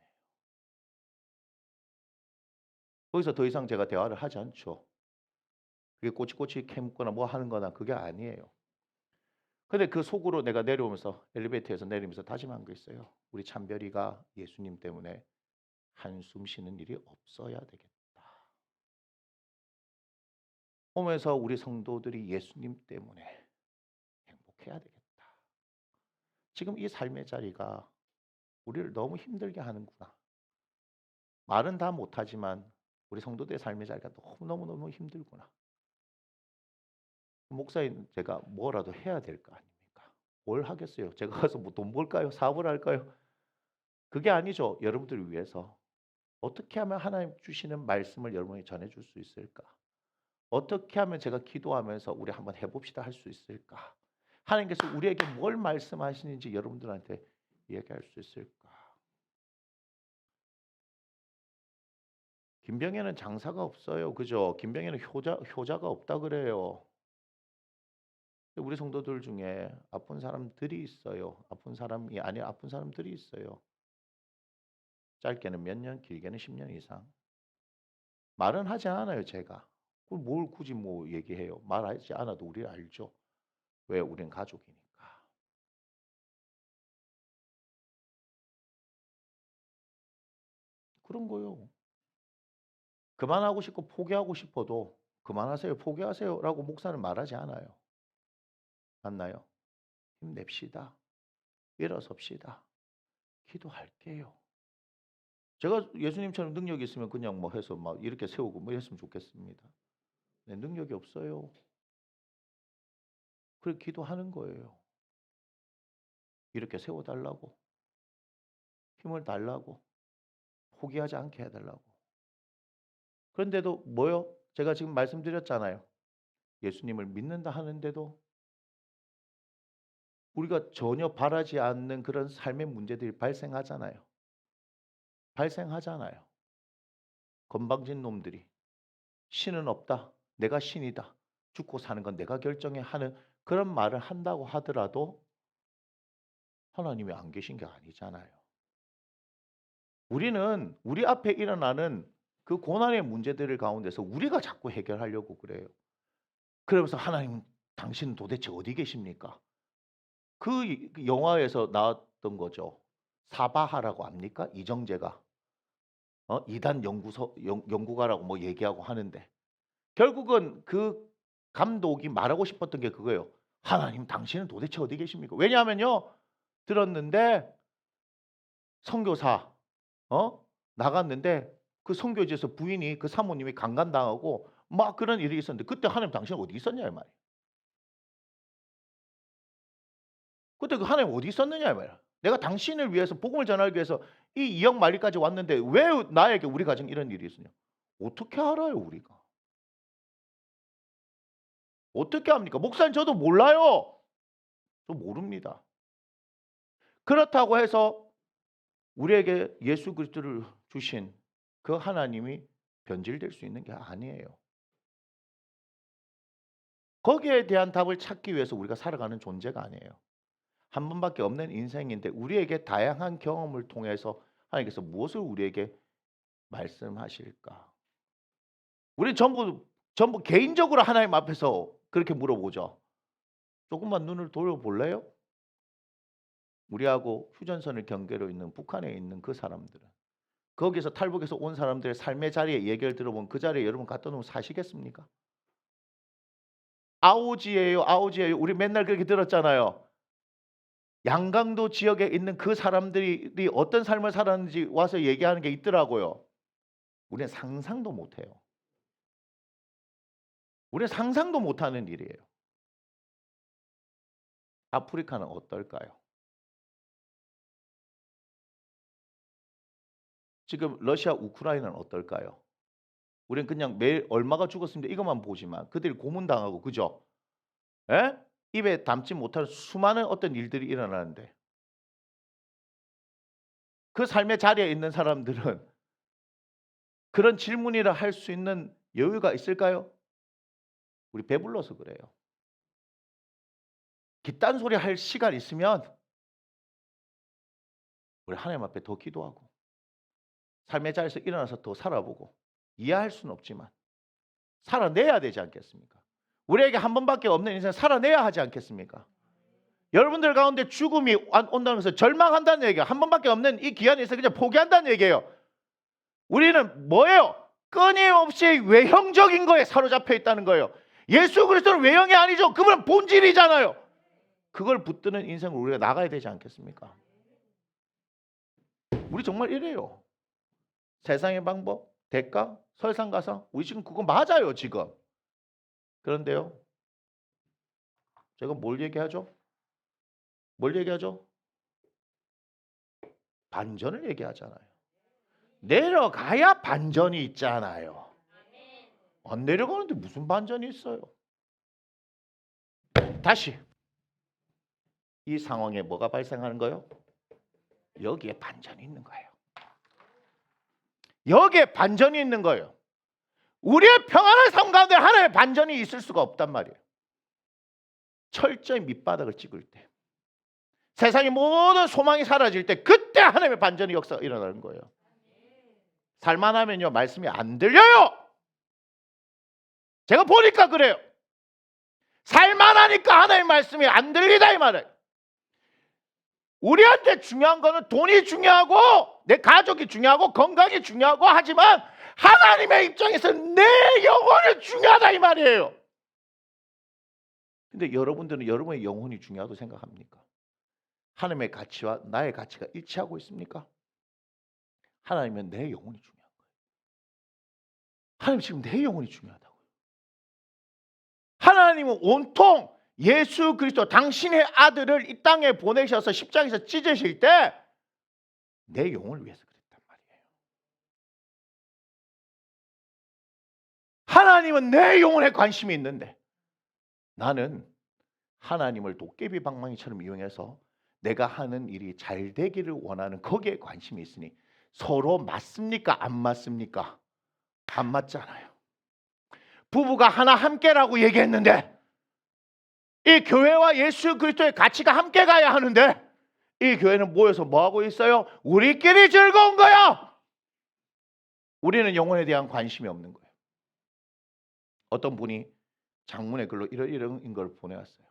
거기서 더 이상 제가 대화를 하지 않죠. 그게 꼬치꼬치 캐묻거나 뭐 하는 거나 그게 아니에요. 근데 그 속으로 내가 내려오면서 엘리베이터에서 내리면서 다짐한 거 있어요. 우리 참별이가 예수님 때문에 한숨 쉬는 일이 없어야 되겠다. 오면서 우리 성도들이 예수님 때문에 행복해야 되겠다. 지금 이 삶의 자리가 우리를 너무 힘들게 하는구나. 말은 다 못하지만 우리 성도들의 삶의 자리가 너무너무 힘들구나. 목사인 제가 뭐라도 해야 될 거 아닙니까? 뭘 하겠어요? 제가 가서 뭐 돈 벌까요? 사업을 할까요? 그게 아니죠. 여러분들을 위해서 어떻게 하면 하나님 주시는 말씀을 여러분에게 전해줄 수 있을까? 어떻게 하면 제가 기도하면서 우리 한번 해봅시다 할 수 있을까? 하나님께서 우리에게 뭘 말씀하시는지 여러분들한테 이야기할 수 있을까? 김병현은 장사가 없어요. 그죠? 김병현은 효자가 없다 그래요. 우리 성도들 중에 아픈 사람들이 있어요. 아픈 사람이 아니라 아픈 사람들이 있어요. 짧게는 몇 년, 길게는 10년 이상. 말은 하지 않아요, 제가. 그걸 뭘 굳이 뭐 얘기해요. 말하지 않아도 우리 알죠. 왜? 우린 가족이니까. 그런 거요. 그만하고 싶고 포기하고 싶어도 그만하세요, 포기하세요라고 목사는 말하지 않아요. 맞나요? 힘냅시다. 일어섭시다. 기도할게요. 제가 예수님처럼 능력이 있으면 그냥 뭐 해서 막 이렇게 세우고 뭐 했으면 좋겠습니다. 네, 능력이 없어요. 그렇게 기도하는 거예요. 이렇게 세워달라고, 힘을 달라고, 포기하지 않게 해달라고. 그런데도 뭐요? 제가 지금 말씀드렸잖아요. 예수님을 믿는다 하는데도 우리가 전혀 바라지 않는 그런 삶의 문제들이 발생하잖아요. 발생하잖아요. 건방진 놈들이 신은 없다. 내가 신이다. 죽고 사는 건 내가 결정해 하는 그런 말을 한다고 하더라도 하나님이 안 계신 게 아니잖아요. 우리는 우리 앞에 일어나는 그 고난의 문제들을 가운데서 우리가 자꾸 해결하려고 그래요. 그러면서 하나님 당신은 도대체 어디 계십니까? 그 영화에서 나왔던 거죠. 사바하라고 압니까? 이정재가 이단 연구가라고 뭐 얘기하고 하는데 결국은 그 감독이 말하고 싶었던 게 그거예요. 하나님 당신은 도대체 어디 계십니까? 왜냐하면요. 들었는데 선교사 나갔는데 그 선교지에서 부인이 그 사모님이 강간당하고 막 그런 일이 있었는데 그때 하나님 당신 어디 있었냐 이 말이에요. 그때 그 하나님 어디 있었느냐 이 말이야. 내가 당신을 위해서 복음을 전하기 위해서 이 2억 마리까지 왔는데 왜 나에게 우리 가정 이런 일이 있었냐. 어떻게 알아요 우리가. 어떻게 합니까? 목사님 저도 몰라요. 저 모릅니다. 그렇다고 해서 우리에게 예수 그리스도를 주신 그 하나님이 변질될 수 있는 게 아니에요. 거기에 대한 답을 찾기 위해서 우리가 살아가는 존재가 아니에요. 한 번밖에 없는 인생인데 우리에게 다양한 경험을 통해서 하나님께서 무엇을 우리에게 말씀하실까? 우리 전부 개인적으로 하나님 앞에서 그렇게 물어보죠. 조금만 눈을 돌려볼래요? 우리하고 휴전선을 경계로 있는 북한에 있는 그 사람들은 거기서 탈북해서 온 사람들의 삶의 자리에 얘기를 들어보면 그 자리에 여러분 갖다 놓으면 사시겠습니까? 아오지예요. 아오지예요. 우리 맨날 그렇게 들었잖아요. 양강도 지역에 있는 그 사람들이 어떤 삶을 살았는지 와서 얘기하는 게 있더라고요. 우리는 상상도 못해요. 우리는 상상도 못하는 일이에요. 아프리카는 어떨까요? 지금 러시아 우크라이나는 어떨까요? 우리는 그냥 매일 얼마가 죽었습니다. 이것만 보지만 그들이 고문당하고 그죠? 에? 입에 담지 못할 수많은 어떤 일들이 일어나는데 그 삶의 자리에 있는 사람들은 그런 질문이라 할 수 있는 여유가 있을까요? 우리 배불러서 그래요. 기딴 소리 할 시간 있으면 우리 하나님 앞에 더 기도하고 삶의 자리에서 일어나서 더 살아보고 이해할 수는 없지만 살아내야 되지 않겠습니까? 우리에게 한 번밖에 없는 인생 살아내야 하지 않겠습니까? 여러분들 가운데 죽음이 온다는 것은 절망한다는 얘기예요. 한 번밖에 없는 이 귀한 인생 그냥 포기한다는 얘기예요. 우리는 뭐예요? 끊임없이 외형적인 거에 사로잡혀 있다는 거예요. 예수 그리스도는 외형이 아니죠. 그분은 본질이잖아요. 그걸 붙드는 인생을 우리가 나가야 되지 않겠습니까? 우리 정말 이래요. 세상의 방법, 대가, 설상가상 우리 지금 그거 맞아요 지금. 그런데요. 제가 뭘 얘기하죠? 뭘 얘기하죠? 반전을 얘기하잖아요. 내려가야 반전이 있잖아요. 안 내려가는데 무슨 반전이 있어요? 다시 이 상황에 뭐가 발생하는 거예요? 여기에 반전이 있는 거예요. 여기에 반전이 있는 거예요. 우리의 평안한 삶 가운데 하나의 반전이 있을 수가 없단 말이에요. 철저히 밑바닥을 찍을 때, 세상의 모든 소망이 사라질 때 그때 하나님의 반전의 역사가 일어나는 거예요. 살만하면요 말씀이 안 들려요. 제가 보니까 그래요. 살만하니까 하나님의 말씀이 안 들리다 이 말이에요. 우리한테 중요한 거는 돈이 중요하고 내 가족이 중요하고 건강이 중요하고 하지만 하나님의 입장에서는 내 영혼이 중요하다 이 말이에요. 근데 여러분들은 여러분의 영혼이 중요하다고 생각합니까? 하나님의 가치와 나의 가치가 일치하고 있습니까? 하나님은 내 영혼이 중요한 거예요. 하나님 지금 내 영혼이 중요하다고요. 하나님은 온통 예수 그리스도 당신의 아들을 이 땅에 보내셔서 십자가에서 찢으실 때 내 영혼을 위해서 그랬단 말이에요. 하나님은 내 영혼에 관심이 있는데 나는 하나님을 도깨비 방망이처럼 이용해서 내가 하는 일이 잘 되기를 원하는 거기에 관심이 있으니 서로 맞습니까? 안 맞습니까? 안 맞잖아요. 부부가 하나 함께라고 얘기했는데 이 교회와 예수 그리스도의 가치가 함께 가야 하는데 이 교회는 모여서 뭐하고 있어요? 우리끼리 즐거운 거야. 우리는 영혼에 대한 관심이 없는 거예요. 어떤 분이 장문의 글로 이런 걸 보내왔어요.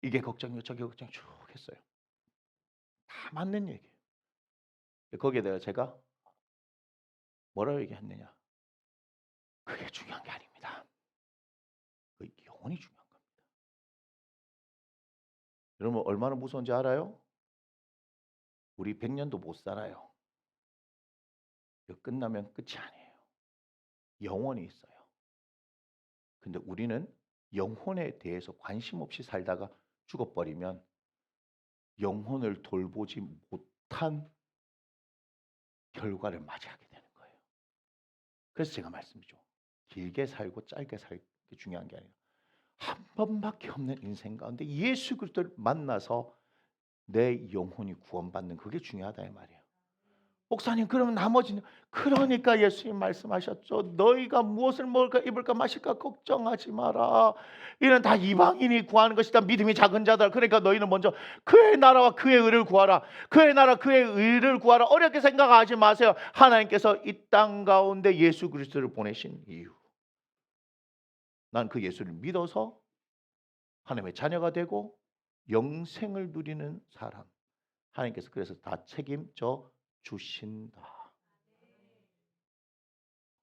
이게 걱정이고 저게 걱정 쭉 했어요. 다 맞는 얘기예요. 거기에 대해 제가 뭐라고 얘기했느냐? 그게 중요한 게 아닙니다. 그 영혼이 중요한 겁니다. 여러분 얼마나 무서운지 알아요? 우리 100년도 못 살아요. 이거 끝나면 끝이 아니에요. 영원히 있어요. 근데 우리는 영혼에 대해서 관심 없이 살다가 죽어버리면 영혼을 돌보지 못한 결과를 맞이하게 되는 거예요. 그래서 제가 말씀드리죠. 길게 살고 짧게 살기 중요한 게 아니라 한 번밖에 없는 인생 가운데 예수 그리스도를 만나서 내 영혼이 구원받는 그게 중요하다 이 말이에요. 목사님 그러면 나머지는 그러니까 예수님 말씀하셨죠. 너희가 무엇을 먹을까 입을까 마실까 걱정하지 마라. 이는 다 이방인이 구하는 것이다. 믿음이 작은 자들. 그러니까 너희는 먼저 그의 나라와 그의 의를 구하라. 그의 나라 그의 의를 구하라. 어렵게 생각하지 마세요. 하나님께서 이 땅 가운데 예수 그리스도를 보내신 이유. 난 그 예수를 믿어서 하나님의 자녀가 되고 영생을 누리는 사람. 하나님께서 그래서 다 책임져 주신다.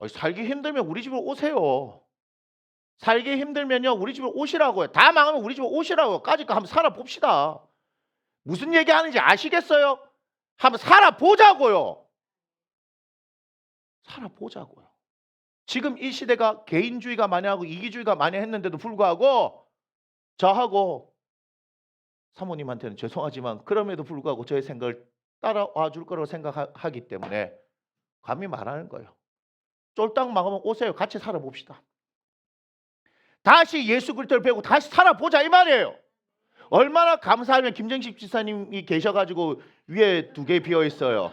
살기 힘들면 우리 집으로 오세요. 살기 힘들면요 우리 집으로 오시라고요. 다 망하면 우리 집으로 오시라고요. 까짓거 한번 살아봅시다. 무슨 얘기하는지 아시겠어요? 한번 살아보자고요. 살아보자고요. 지금 이 시대가 개인주의가 많이 하고 이기주의가 많이 했는데도 불구하고 저하고 사모님한테는 죄송하지만 그럼에도 불구하고 저의 생각을 따라와 줄 거라고 생각하기 때문에 감히 말하는 거예요. 쫄딱 망하면 오세요. 같이 살아봅시다. 다시 예수 그리스도를 배우고 다시 살아보자 이 말이에요. 얼마나 감사하면 김정식 지사님이 계셔가지고 위에 2개 비어 있어요.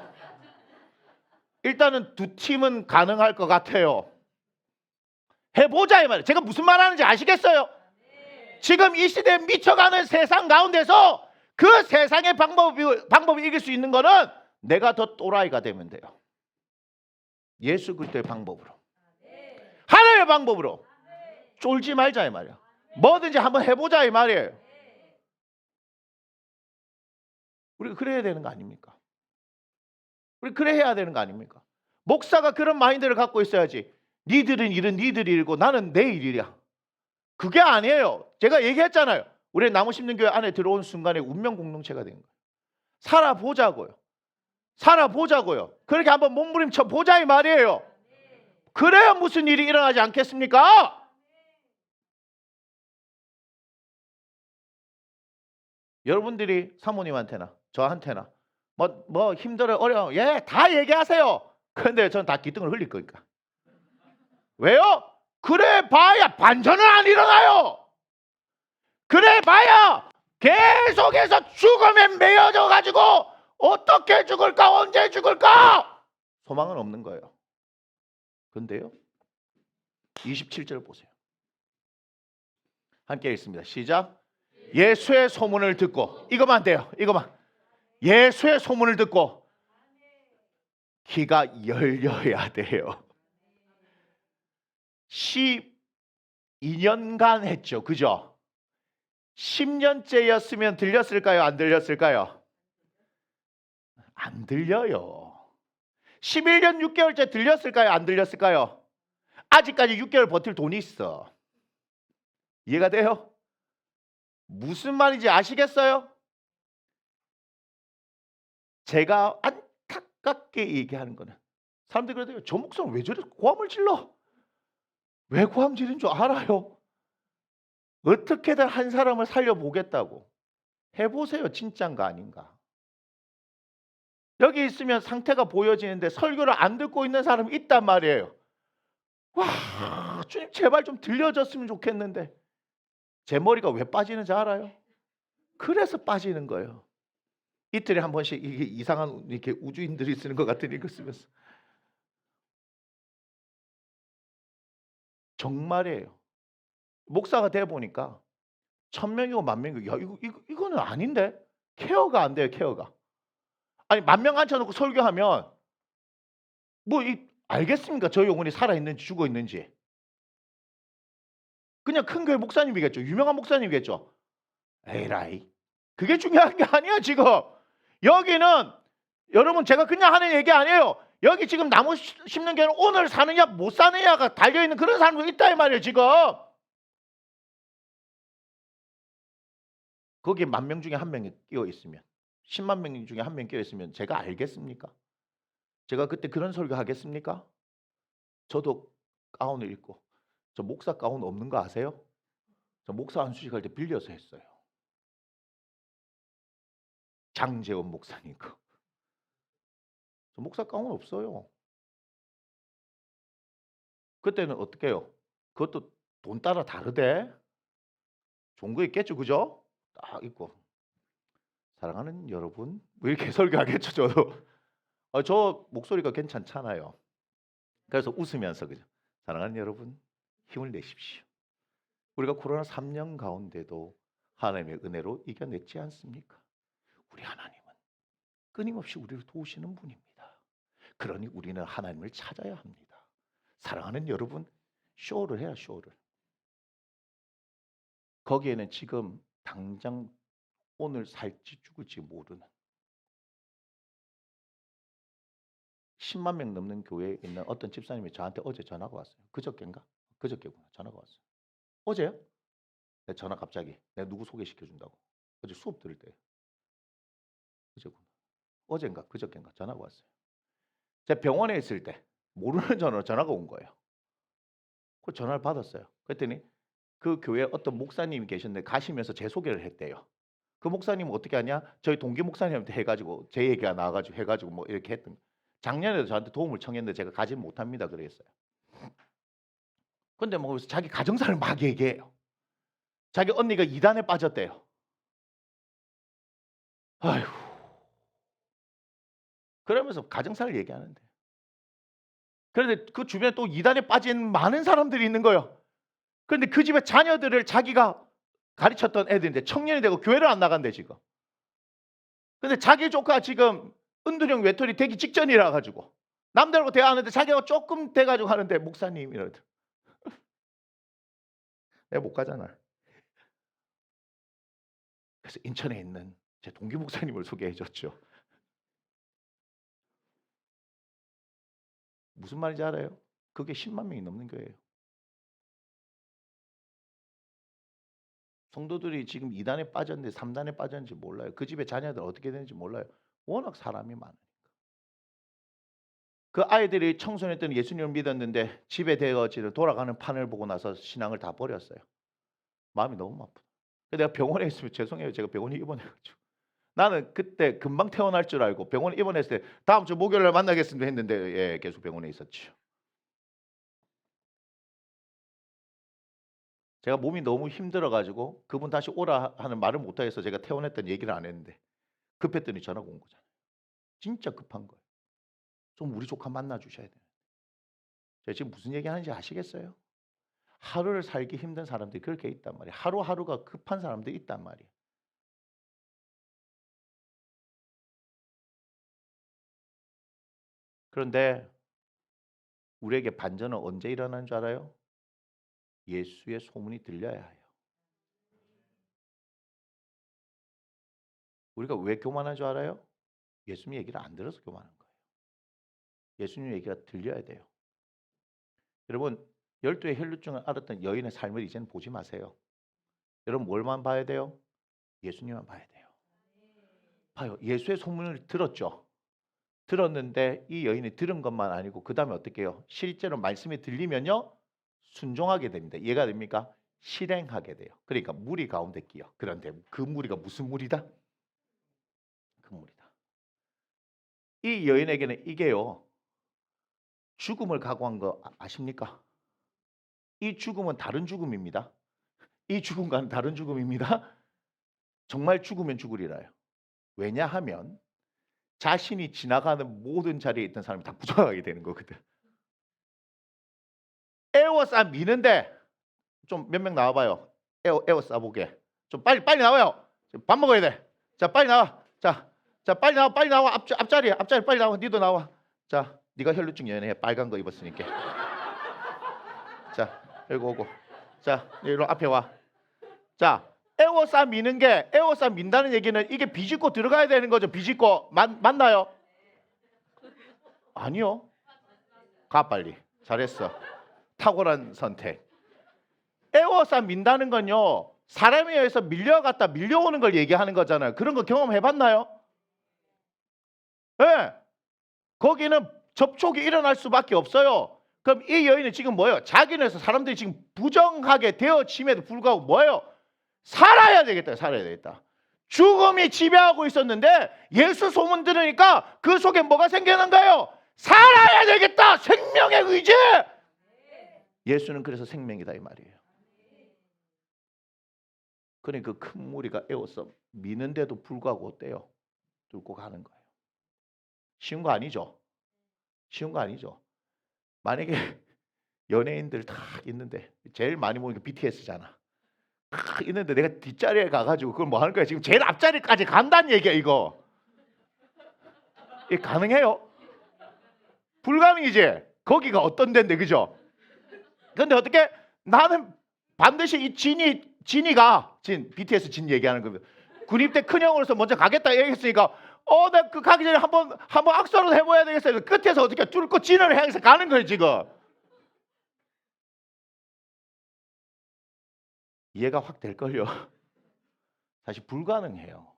일단은 2팀은 가능할 것 같아요. 해보자 이 말이에요. 제가 무슨 말하는지 아시겠어요? 지금 이 시대에 미쳐가는 세상 가운데서 그 세상의 방법을 이길 수 있는 거는 내가 더 또라이가 되면 돼요. 예수 그리스도의 방법으로. 하나님의 방법으로. 쫄지 말자 이 말이야. 뭐든지 한번 해보자 이 말이에요. 우리가 그래야 되는 거 아닙니까? 우리 그래야 되는 거 아닙니까? 목사가 그런 마인드를 갖고 있어야지. 니들은 일은 니들이 일이고 나는 내 일이야. 그게 아니에요. 제가 얘기했잖아요. 우리 나무 심는 교회 안에 들어온 순간에 운명 공동체가 된 거예요. 살아보자고요. 살아보자고요. 그렇게 한번 몸부림쳐 보자 이 말이에요. 그래야 무슨 일이 일어나지 않겠습니까? 여러분들이 사모님한테나 저한테나 뭐 힘들어요 어려워 다 얘기하세요. 그런데 저는 다 기둥을 흘릴 거니까. 왜요? 그래 봐야 반전은 안 일어나요. 그래 봐야 계속해서 죽음에 매여져 가지고 어떻게 죽을까 언제 죽을까 소망은 없는 거예요. 그런데요 27절 보세요. 함께 읽습니다. 시작. 예수의 소문을 듣고 이거만 돼요. 이거만. 예수의 소문을 듣고 귀가 열려야 돼요. 12년간 했죠. 그죠? 10년째였으면 들렸을까요? 안 들렸을까요? 안 들려요. 11년 6개월째 들렸을까요? 안 들렸을까요? 아직까지 6개월 버틸 돈이 있어. 이해가 돼요? 무슨 말인지 아시겠어요? 제가 가깝게 얘기하는 거는 사람들이 그래요. 저 목사는 왜 저래 고함을 질러? 왜 고함 지른 줄 알아요? 어떻게든 한 사람을 살려보겠다고. 해보세요. 진짠가 아닌가. 여기 있으면 상태가 보여지는데 설교를 안 듣고 있는 사람이 있단 말이에요. 와, 주님 제발 좀 들려줬으면 좋겠는데 제 머리가 왜 빠지는지 알아요? 그래서 빠지는 거예요. 이틀에 한 번씩 이게 이상한 이렇게 우주인들이 쓰는 것 같은 이거 쓰면서 정말이에요. 목사가 돼 보니까 1000명이고 10,000명이고 야 이거는 아닌데 케어가 안 돼요. 케어가. 아니 10,000명 앉혀놓고 설교하면 뭐 알겠습니까? 저 영혼이 살아있는지 죽어있는지. 그냥 큰 교회 목사님이겠죠. 유명한 목사님이겠죠. 에라이. 그게 중요한 게 아니야 지금. 여기는 여러분 제가 그냥 하는 얘기 아니에요. 여기 지금 나무 심는 게 오늘 사느냐 못 사느냐가 달려있는 그런 사람도 있다 이 말이에요 지금. 거기에 10,000명 중에 1명이 끼어 있으면 10만 명 중에 1명 끼어 있으면 제가 알겠습니까? 제가 그때 그런 설교 하겠습니까? 저도 가운을 입고 저 목사 가운 없는 거 아세요? 저 목사 안수식 할 때 빌려서 했어요. 장재원 목사님 거. 저 목사 가운 없어요. 그때는 어떻게 해요? 그것도 돈 따라 다르대. 좋은 거 있겠죠, 그죠? 딱 입고 사랑하는 여러분 뭐 이렇게 설교하겠죠, 저도. 저 목소리가 괜찮잖아요. 그래서 웃으면서 그죠? 사랑하는 여러분 힘을 내십시오. 우리가 코로나 3년 가운데도 하나님의 은혜로 이겨냈지 않습니까? 우리 하나님은 끊임없이 우리를 도우시는 분입니다. 그러니 우리는 하나님을 찾아야 합니다. 사랑하는 여러분 쇼를 해야 쇼를. 거기에는 지금 당장 오늘 살지 죽을지 모르는 10만 명 넘는 교회에 있는 어떤 집사님이 저한테 어제 전화가 왔어요. 그저께인가? 그저께구나. 전화가 왔어요. 어제요? 내 전화 갑자기 내가 누구 소개시켜준다고. 어제 수업 들을 때. 그저구나. 어젠가 그저께인가 전화가 왔어요. 제가 병원에 있을 때 모르는 전화로 전화가 온 거예요. 그 전화를 받았어요. 그랬더니 그 교회에 어떤 목사님이 계셨는데 가시면서 제 소개를 했대요. 그 목사님은 어떻게 하냐? 저희 동기 목사님한테 해가지고 제 얘기가 나와가지고 해가지고 뭐 이렇게 했던. 작년에도 저한테 도움을 청했는데 제가 가지 못합니다 그랬어요. 근데 뭐 자기 가정사를 막 얘기해요. 자기 언니가 이단에 빠졌대요. 아휴. 그러면서 가정사를 얘기하는데. 그런데 그 주변에 또 이단에 빠진 많은 사람들이 있는 거예요. 그런데 그 집에 자녀들을 자기가 가르쳤던 애들인데 청년이 되고 교회를 안 나간대 지금. 근데 자기 조카 지금 은둔형 외톨이 되기 직전이라 가지고 남들하고 대화하는데 자기가 조금 돼가지고 하는데 목사님 이러더라. 내가 못 가잖아. 그래서 인천에 있는 제 동기 목사님을 소개해줬죠. 무슨 말인지 알아요? 그게 10만 명이 넘는 교회예요. 성도들이 지금 2단에 빠졌는데 3단에 빠졌는지 몰라요. 그 집에 자녀들 어떻게 되는지 몰라요. 워낙 사람이 많으니까. 그 아이들이 청소년 때는 예수님을 믿었는데 집에 되어지는 돌아가는 판을 보고 나서 신앙을 다 버렸어요. 마음이 너무 아프다. 내가 병원에 있으면 죄송해요. 제가 병원에 입원해가지고. 나는 그때 금방 퇴원할 줄 알고 병원에 입원했을 때 다음 주 목요일에 만나겠습니다 했는데 예, 계속 병원에 있었죠. 제가 몸이 너무 힘들어가지고 그분 다시 오라 하는 말을 못하겠어. 제가 퇴원했던 얘기를 안 했는데 급했더니 전화가 온 거잖아요. 진짜 급한 거예요. 좀 우리 조카 만나 주셔야 돼요. 제가 지금 무슨 얘기 하는지 아시겠어요? 하루를 살기 힘든 사람들이 그렇게 있단 말이에요. 하루하루가 급한 사람들이 있단 말이에요. 그런데 우리에게 반전은 언제 일어나는 줄 알아요? 예수의 소문이 들려야 해요. 우리가 왜 교만한 줄 알아요? 예수님 얘기를 안 들어서 교만한 거예요. 예수님 얘기가 들려야 돼요. 여러분 12의 혈루증을 앓았던 여인의 삶을 이제는 보지 마세요. 여러분 뭘만 봐야 돼요? 예수님만 봐야 돼요. 봐요. 예수의 소문을 들었죠. 들었는데 이 여인이 들은 것만 아니고 그 다음에 어떻게 해요? 실제로 말씀이 들리면요 순종하게 됩니다. 이해가 됩니까? 실행하게 돼요. 그러니까 무리 가운데 끼어. 그런데 그 무리가 무슨 무리다? 그 무리다. 이 여인에게는 이게요 죽음을 각오한 거 아십니까? 이 죽음은 다른 죽음입니다. 이 죽음과는 다른 죽음입니다. 정말 죽으면 죽으리라요. 왜냐하면 자신이 지나가는 모든 자리에 있던 사람이 다 부정하게 되는 거거든. 에워싸 미는데 좀 몇 명 나와봐요. 에워싸 보게. 좀 빨리 나와요. 밥 먹어야 돼. 자 빨리 나와. 자 빨리 나와. 앞자리 빨리 나와. 니도 나와. 자 네가 혈루증 연해. 빨간 거 입었으니까. 자 여기 오고. 자 여기로 앞에 와. 자 에워싸 미는 게 에워싸 민다는 얘기는 이게 비집고 들어가야 되는 거죠. 비집고 맞나요? 아니요. 가 빨리. 잘했어. 탁월한 선택. 에워싸 민다는 건요. 사람에 의해서 밀려갔다 밀려오는 걸 얘기하는 거잖아요. 그런 거 경험해 봤나요? 네. 거기는 접촉이 일어날 수밖에 없어요. 그럼 이 여인은 지금 뭐예요? 자기네에서 사람들이 지금 부정하게 되어짐에도 불구하고 뭐예요? 살아야 되겠다. 살아야 되겠다. 죽음이 지배하고 있었는데 예수 소문 들으니까 그 속에 뭐가 생겨난가요? 살아야 되겠다. 생명의 의지. 예수는 그래서 생명이다 이 말이에요. 그러니까 그 큰 무리가 에워서 미는데도 불구하고 어때요? 뚫고 가는 거예요. 쉬운 거 아니죠? 쉬운 거 아니죠? 만약에 연예인들 다 있는데 제일 많이 모이는 게 BTS잖아. 있는데 내가 뒷자리에 가가지고 그걸 뭐 하는 거야? 지금 제일 앞자리까지 간다는 얘기야 이거. 이게 가능해요? 불가능이지. 거기가 어떤 데인데 그죠? 근데 어떻게 나는 반드시 이 진이가 BTS 진 얘기하는 겁니다. 군입대 큰형으로서 먼저 가겠다 얘기했으니까 나 그 가기 전에 한번 악수라도 해봐야 되겠어요. 끝에서 어떻게 뚫고 진을 향해서 가는 거예요 지금. 이해가 확 될걸요. 사실 불가능해요.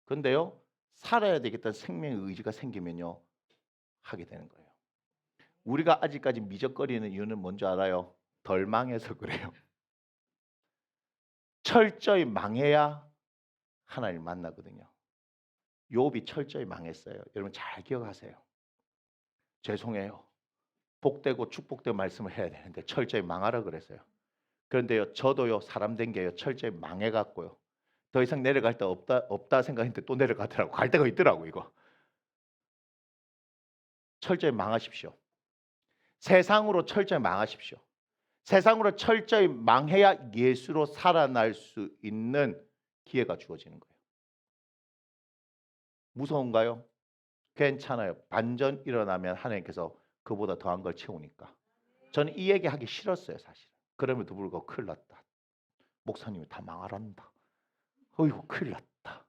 근데요 살아야 되겠다는 생명의 의지가 생기면요 하게 되는 거예요. 우리가 아직까지 미적거리는 이유는 뭔지 알아요? 덜 망해서 그래요. 철저히 망해야 하나님을 만나거든요. 욥이 철저히 망했어요. 여러분 잘 기억하세요. 죄송해요. 복되고 축복된 말씀을 해야 되는데 철저히 망하라 그랬어요. 그런데요 저도요 사람 된 게요 철저히 망해갖고요 더 이상 내려갈 데 없다 생각했는데 또 내려가더라고. 갈 데가 있더라고 이거. 철저히 망하십시오. 세상으로 철저히 망하십시오. 세상으로 철저히 망해야 예수로 살아날 수 있는 기회가 주어지는 거예요. 무서운가요? 괜찮아요. 반전 일어나면 하나님께서 그보다 더한 걸 채우니까. 저는 이 얘기 하기 싫었어요 사실. 그럼에도 불구하고 큰일 났다. 목사님이 다 망하란다. 어이구 큰일 났다.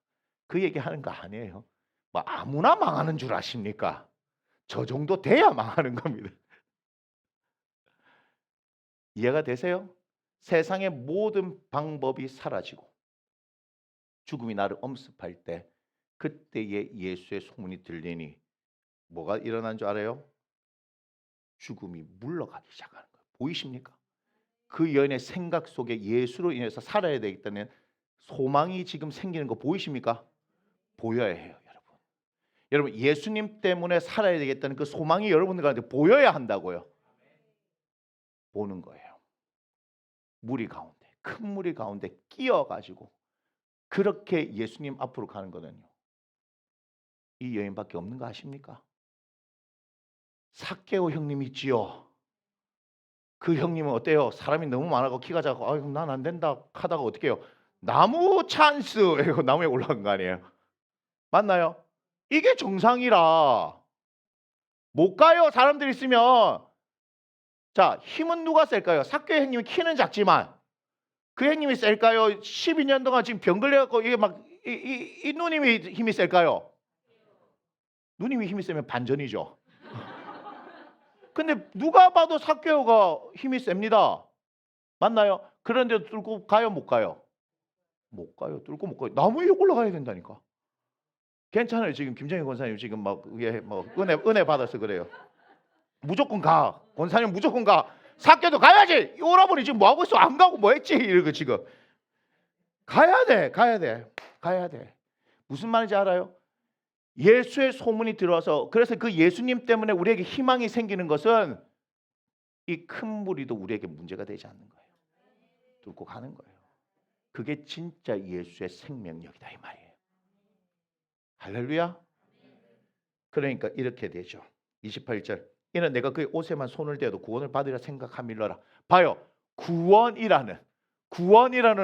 그 얘기 하는 거 아니에요. 뭐 아무나 망하는 줄 아십니까? 저 정도 돼야 망하는 겁니다. 이해가 되세요? 세상의 모든 방법이 사라지고 죽음이 나를 엄습할 때 그때에 예수의 소문이 들리니 뭐가 일어난 줄 알아요? 죽음이 물러가기 시작하는 거예요. 보이십니까? 그 여인의 생각 속에 예수로 인해서 살아야 되겠다는 소망이 지금 생기는 거 보이십니까? 보여야 해요, 여러분. 여러분 예수님 때문에 살아야 되겠다는 그 소망이 여러분들 가운데 보여야 한다고요. 보는 거예요. 무리 가운데, 큰 무리 가운데 끼어가지고 그렇게 예수님 앞으로 가는 거는요. 이 여인밖에 없는 거 아십니까? 삭개오 형님 있지요. 그 형님은 어때요? 사람이 너무 많아서 키가 작고 아유 난 안 된다 하다가 어떻게 해요? 나무 찬스 이거 나무에 올라간 거 아니에요? 맞나요? 이게 정상이라 못 가요. 사람들이 있으면. 자 힘은 누가 셀까요? 삭개 형님이 키는 작지만 그 형님이 셀까요? 12년 동안 지금 병 걸려갖고 이게 막 이 누님이 힘이 셀까요? 누님이 힘이 세면 반전이죠. 근데 누가 봐도 삭개오가 힘이 셉니다. 맞나요? 그런데 뚫고 가요 못 가요? 못 가요. 뚫고 못 가요. 나무 위에 올라가야 된다니까. 괜찮아요. 지금 김정희 권사님 지금 막 위에 뭐 은혜 받아서 그래요. 무조건 가. 권사님 무조건 가. 사께도 가야지. 이 오라버니 지금 뭐 하고 있어? 안 가고 뭐 했지? 이러고 지금 가야 돼. 가야 돼. 가야 돼. 무슨 말인지 알아요? 예수의 소문이 들어와서 그래서 그 예수님 때문에 우리에게 희망이 생기는 것은 이 큰 무리도 우리에게 문제가 되지 않는 거예요. 뚫고 가는 거예요. 그게 진짜 예수의 생명력이다 이 말이에요. 할렐루야. 그러니까 이렇게 되죠. 28절. 이는 내가 그의 옷에만 손을 대어도 구원을 받으리라 생각함일러라. 봐요. 구원이라는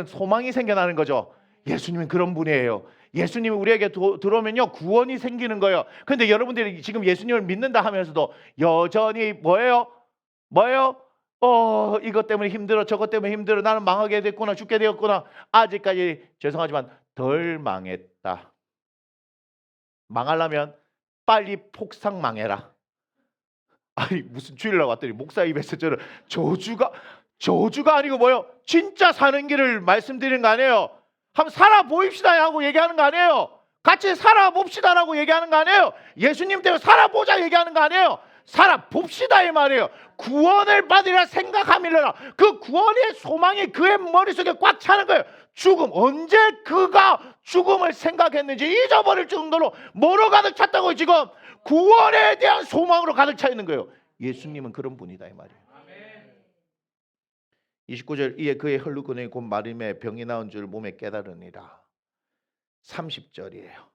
소망이 생겨나는 거죠. 예수님은 그런 분이에요. 예수님이 우리에게 들어오면요 구원이 생기는 거예요. 그런데 여러분들이 지금 예수님을 믿는다 하면서도 여전히 뭐예요? 이것 때문에 힘들어, 저것 때문에 힘들어, 나는 망하게 됐구나, 죽게 되었구나. 아직까지 죄송하지만 덜 망했다. 망하려면 빨리 폭삭 망해라. 아니 무슨 주일날 왔더니 목사 입에서 저는 저주가 아니고 뭐요? 진짜 사는 길을 말씀드리는 거 아니에요? 한번 살아보입시다 하고 얘기하는 거 아니에요? 같이 살아봅시다라고 얘기하는 거 아니에요? 예수님 때문에 살아보자 얘기하는 거 아니에요? 살아봅시다 이 말이에요. 구원을 받으리라 생각함이라. 그 구원의 소망이 그의 머릿속에 꽉 차는 거예요. 죽음, 언제 그가 죽음을 생각했는지 잊어버릴 정도로 뭐로 가득 찼다고 지금 구원에 대한 소망으로 가득 차 있는 거예요. 예수님은 그런 분이다 이 말이에요. 29절 이에 그의 혈루근에 곧 마름에 병이 나은 줄 몸에 깨달으니라. 30절이에요.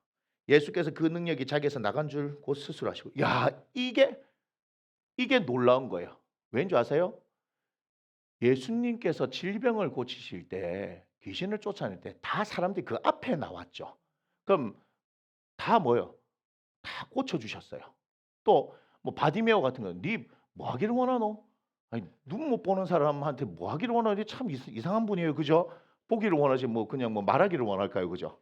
예수께서 그 능력이 자기에서 나간 줄 곧 스스로 하시고. 야 이게 놀라운 거예요. 왠지 아세요? 예수님께서 질병을 고치실 때 귀신을 쫓아낼 때 다 사람들이 그 앞에 나왔죠. 그럼 다 뭐요? 다 고쳐주셨어요. 또 뭐 바디메오 같은 거, 네 뭐 하기를 원하노? 아니 눈 못 보는 사람한테 뭐 하기를 원하는데 참 이상한 분이에요, 그죠? 보기를 원하지 뭐 그냥 뭐 말하기를 원할까요, 그죠?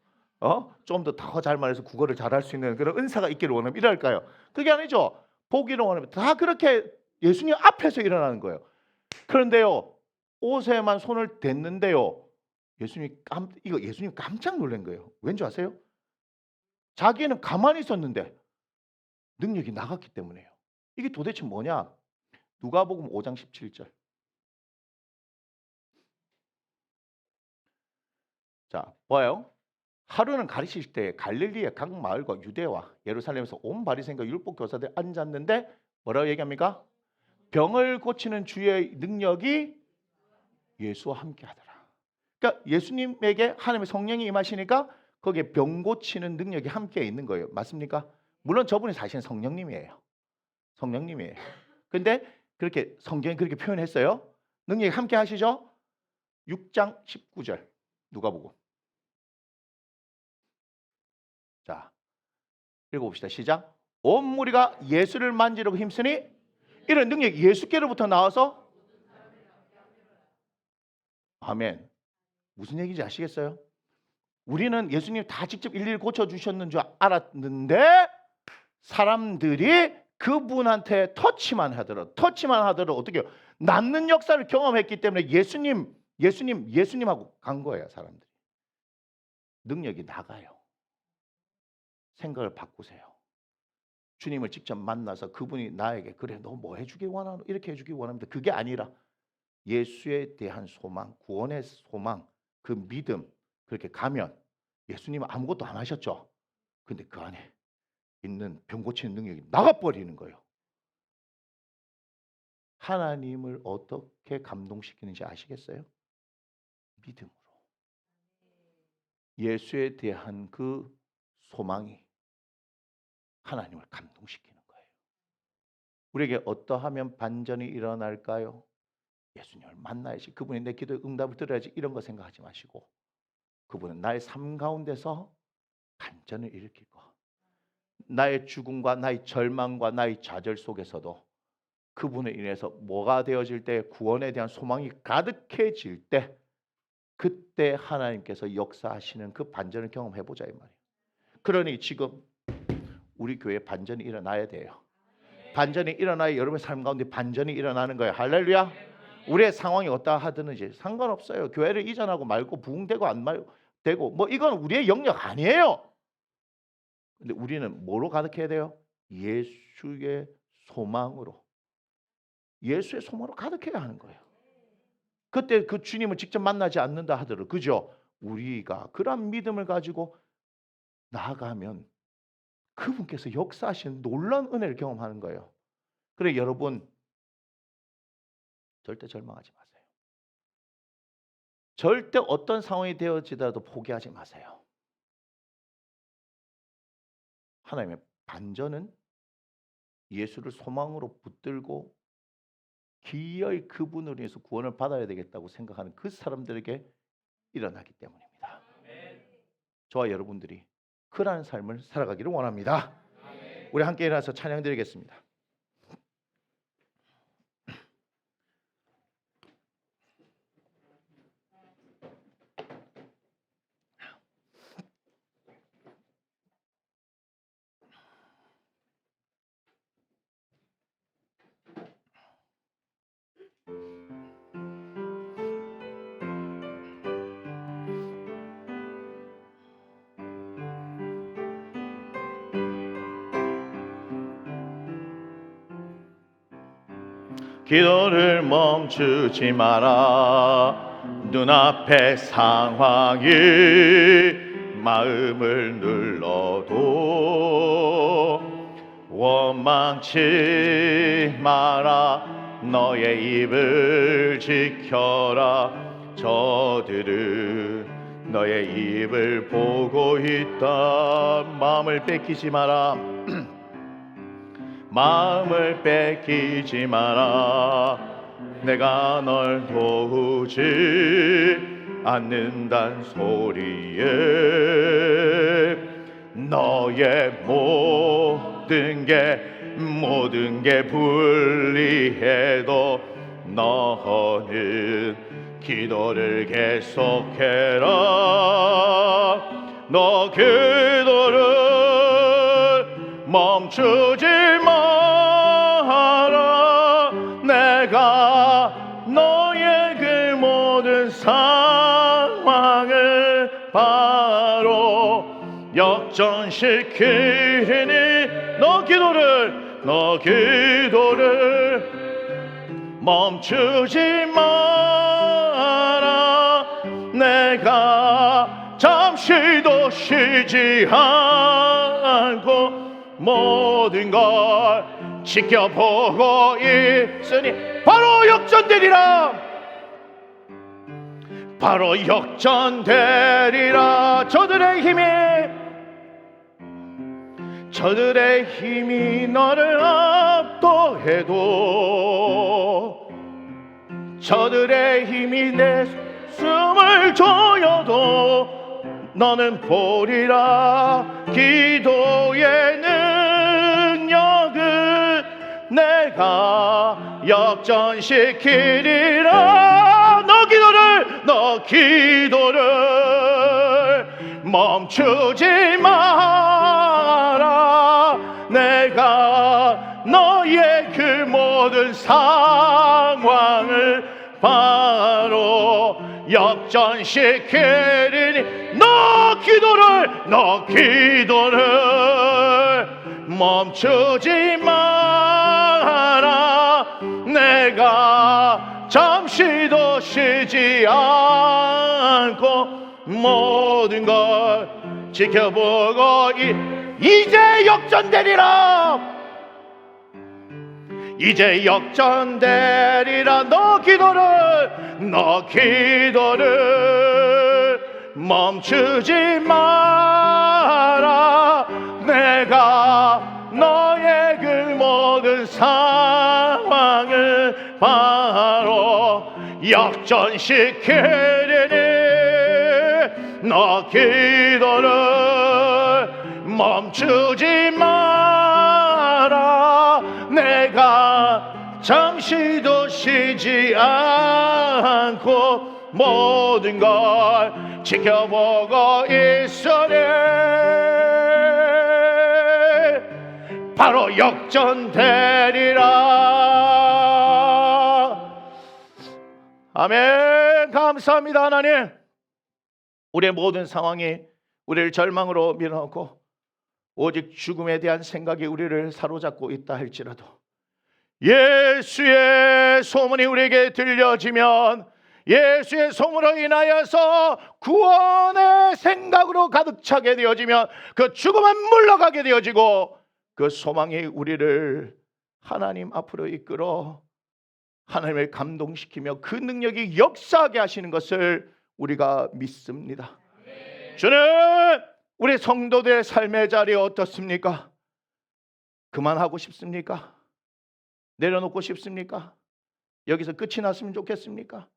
좀 더 잘 말해서 국어를 잘할 수 있는 그런 은사가 있기를 원하면 이럴까요? 그게 아니죠. 보기를 원하면 다 그렇게 예수님 앞에서 일어나는 거예요. 그런데요, 옷에만 손을 댔는데요, 예수님 깜짝 놀란 거예요. 왠지 아세요? 자기는 가만히 있었는데 능력이 나갔기 때문에요. 이게 도대체 뭐냐? 누가복음 5장 17절. 자, 뭐예요? 하루는 가르치실 때 갈릴리의 각 마을과 유대와 예루살렘에서 온 바리새인과 율법 교사들 앉았는데 뭐라고 얘기합니까? 병을 고치는 주의 능력이 예수와 함께 하더라. 그러니까 예수님에게 하나님의 성령이 임하시니까 거기에 병 고치는 능력이 함께 있는 거예요. 맞습니까? 물론 저분이 사실은 성령님이에요. 근데 그렇게 성경이 그렇게 표현했어요. 능력이 함께 하시죠? 6장 19절 누가복음. 자, 읽어봅시다. 시작. 온 무리가 예수를 만지려고 힘쓰니 이런 능력이 예수께로부터 나와서 아멘. 무슨 얘기인지 아시겠어요? 우리는 예수님 다 직접 일일이 고쳐주셨는 줄 알았는데 사람들이 그분한테 터치만 하더라도 어떻게 해요? 낫는 역사를 경험했기 때문에 예수님하고 간 거예요. 사람들이. 능력이 나가요. 생각을 바꾸세요. 주님을 직접 만나서 그분이 나에게 그래 너 뭐 해주기 원하노? 이렇게 해주기 원합니다. 그게 아니라 예수에 대한 소망, 구원의 소망, 그 믿음 그렇게 가면 예수님은 아무것도 안 하셨죠. 근데 그 안에 있는 병 고치는 능력이 나가버리는 거예요. 하나님을 어떻게 감동시키는지 아시겠어요? 믿음으로. 예수에 대한 그 소망이 하나님을 감동시키는 거예요. 우리에게 어떠하면 반전이 일어날까요? 예수님을 만나야지. 그분이 내 기도에 응답을 들어야지. 이런 거 생각하지 마시고 그분은 나의 삶 가운데서 반전을 일으킬 거. 나의 죽음과 나의 절망과 나의 좌절 속에서도 그분을 인해서 뭐가 되어질 때 구원에 대한 소망이 가득해질 때 그때 하나님께서 역사하시는 그 반전을 경험해보자 이 말이에요. 그러니 지금 우리 교회에 반전이 일어나야 돼요. 반전이 일어나야 여러분의 삶 가운데 반전이 일어나는 거예요. 할렐루야. 우리의 상황이 어떠하 하든지 상관없어요. 교회를 이전하고 말고 부흥되고 안 되고 뭐 이건 우리의 영역 아니에요. 근데 우리는 뭐로 가득해야 돼요? 예수의 소망으로. 예수의 소망으로 가득해야 하는 거예요. 그때 그 주님을 직접 만나지 않는다 하더라도 그죠? 우리가 그런 믿음을 가지고 나아가면 그분께서 역사하시는 놀라운 은혜를 경험하는 거예요. 그래 여러분 절대 절망하지 마세요. 절대 어떤 상황이 되어지더라도 포기하지 마세요. 하나님의 반전은 예수를 소망으로 붙들고 기어이 그분을 위해서 구원을 받아야 되겠다고 생각하는 그 사람들에게 일어나기 때문입니다. 저와 여러분들이 그러한 삶을 살아가기를 원합니다. 우리 함께 일어나서 찬양 드리겠습니다. 기도를 멈추지 마라. 눈앞의 상황이 마음을 눌러도 원망치 마라. 너의 입을 지켜라. 저들은 너의 입을 보고 있다. 마음을 뺏기지 마라. 마음을 뺏기지 마라. 내가 널 도우지 않는단 소리에 너의 모든 게 불리해도 너는 기도를 계속해라. 너 기도를 멈추지 마라. 내가 너의 그 모든 상황을 바로 역전시키니 너 기도를 멈추지 마라. 내가 잠시도 쉬지 않고 모든 걸 지켜보고 있으니 바로 역전되리라. 저들의 힘이 너를 압도해도 저들의 힘이 내 숨을 조여도 너는 보리라. 기도의 능력을 내가 역전시키리라. 너 기도를 멈추지 마라. 내가 너의 그 모든 상황을 바로 역전시키리니 너 기도를 멈추지 마라. 내가 잠시도 쉬지 않고 모든 걸 지켜보고 이제 역전되리라. 너 기도를 멈추지 마라. 내가 너의 그 모든 상황을 바로 역전시키리니 너 기도를 멈추지 마라. 내가 잠시도 쉬지 않고 모든 걸 지켜보고 있으니 바로 역전되리라. 아멘. 감사합니다. 하나님, 우리의 모든 상황이 우리를 절망으로 밀어넣고 오직 죽음에 대한 생각이 우리를 사로잡고 있다 할지라도 예수의 소문이 우리에게 들려지면 예수의 소문으로 인하여서 구원의 생각으로 가득 차게 되어지면 그 죽음은 물러가게 되어지고 그 소망이 우리를 하나님 앞으로 이끌어 하나님을 감동시키며 그 능력이 역사하게 하시는 것을 우리가 믿습니다. 주는 우리 성도들의 삶의 자리에 어떻습니까? 그만하고 싶습니까? 내려놓고 싶습니까? 여기서 끝이 났으면 좋겠습니까?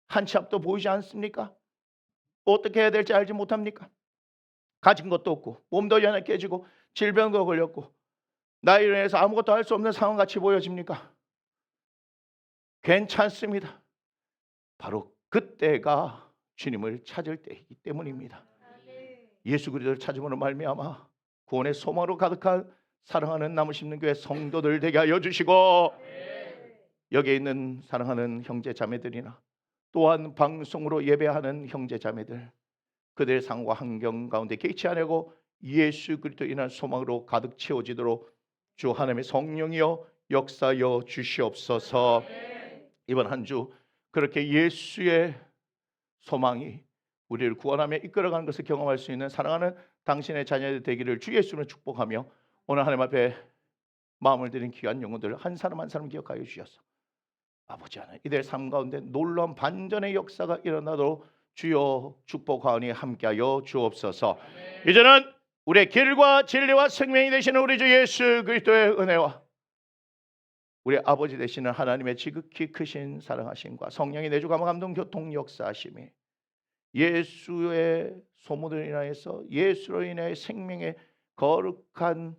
한 치 앞도 보이지 않습니까? 어떻게 해야 될지 알지 못합니까? 가진 것도 없고 몸도 연약해 깨지고 질병도 걸렸고 나이로 인해서 아무것도 할 수 없는 상황같이 보여집니까? 괜찮습니다. 바로 그때가 주님을 찾을 때이기 때문입니다. 예수 그리스도를 찾음으로 말미암아 구원의 소망으로 가득한 사랑하는 나무 심는 교회 성도들 되게 하여 주시고 여기에 있는 사랑하는 형제 자매들이나 또한 방송으로 예배하는 형제 자매들 그들의 상황과 환경 가운데 개의치 않고 예수 그리스도로 인한 소망으로 가득 채워지도록 주 하나님의 성령이여 역사여 주시옵소서. 이번 한 주 그렇게 예수의 소망이 우리를 구원하며 이끌어가는 것을 경험할 수 있는 사랑하는 당신의 자녀들 되기를 주 예수로 축복하며 오늘 하나님 앞에 마음을 드린 귀한 영혼들 한 사람 한 사람 기억하여 주셔서 아버지 하나님 이들 삶 가운데 놀라운 반전의 역사가 일어나도록 주여 축복 하오니 함께하여 주옵소서. 이제는 우리의 길과 진리와 생명이 되시는 우리 주 예수 그리스도의 은혜와 우리 아버지 되시는 하나님의 지극히 크신 사랑하심과 성령의 내주 감화 감동 교통 역사하심이 예수의 소문으로 인하여서 예수로 인해 생명의 거룩한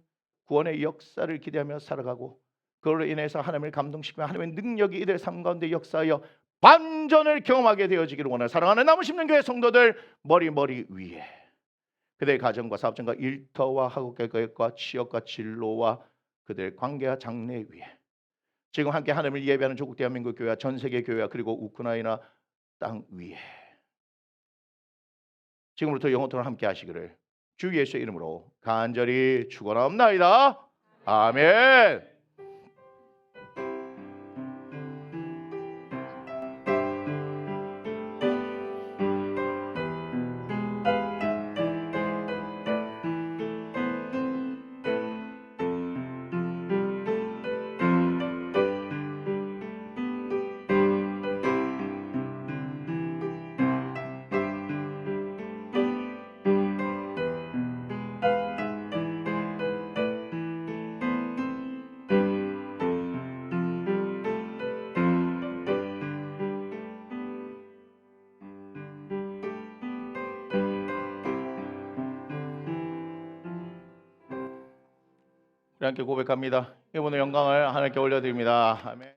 구원의 역사를 기대하며 살아가고 그로 인해서 하나님을 감동시키며 하나님의 능력이 이들 삶 가운데 역사하여 반전을 경험하게 되어지기를 원하는 사랑하는 나무 심는 교회 성도들 머리 위에 그들의 가정과 사업장과 일터와 학업계획과 취업과 진로와 그들의 관계와 장래 위에 지금 함께 하나님을 예배하는 조국 대한민국 교회와 전 세계 교회와 그리고 우크라이나 땅 위에 지금부터 영원토록 함께 하시기를 주 예수의 이름으로 간절히 축원하옵나이다. 아멘. 우리 함께 고백합니다. 이번의 영광을 하나님께 올려드립니다. 아멘.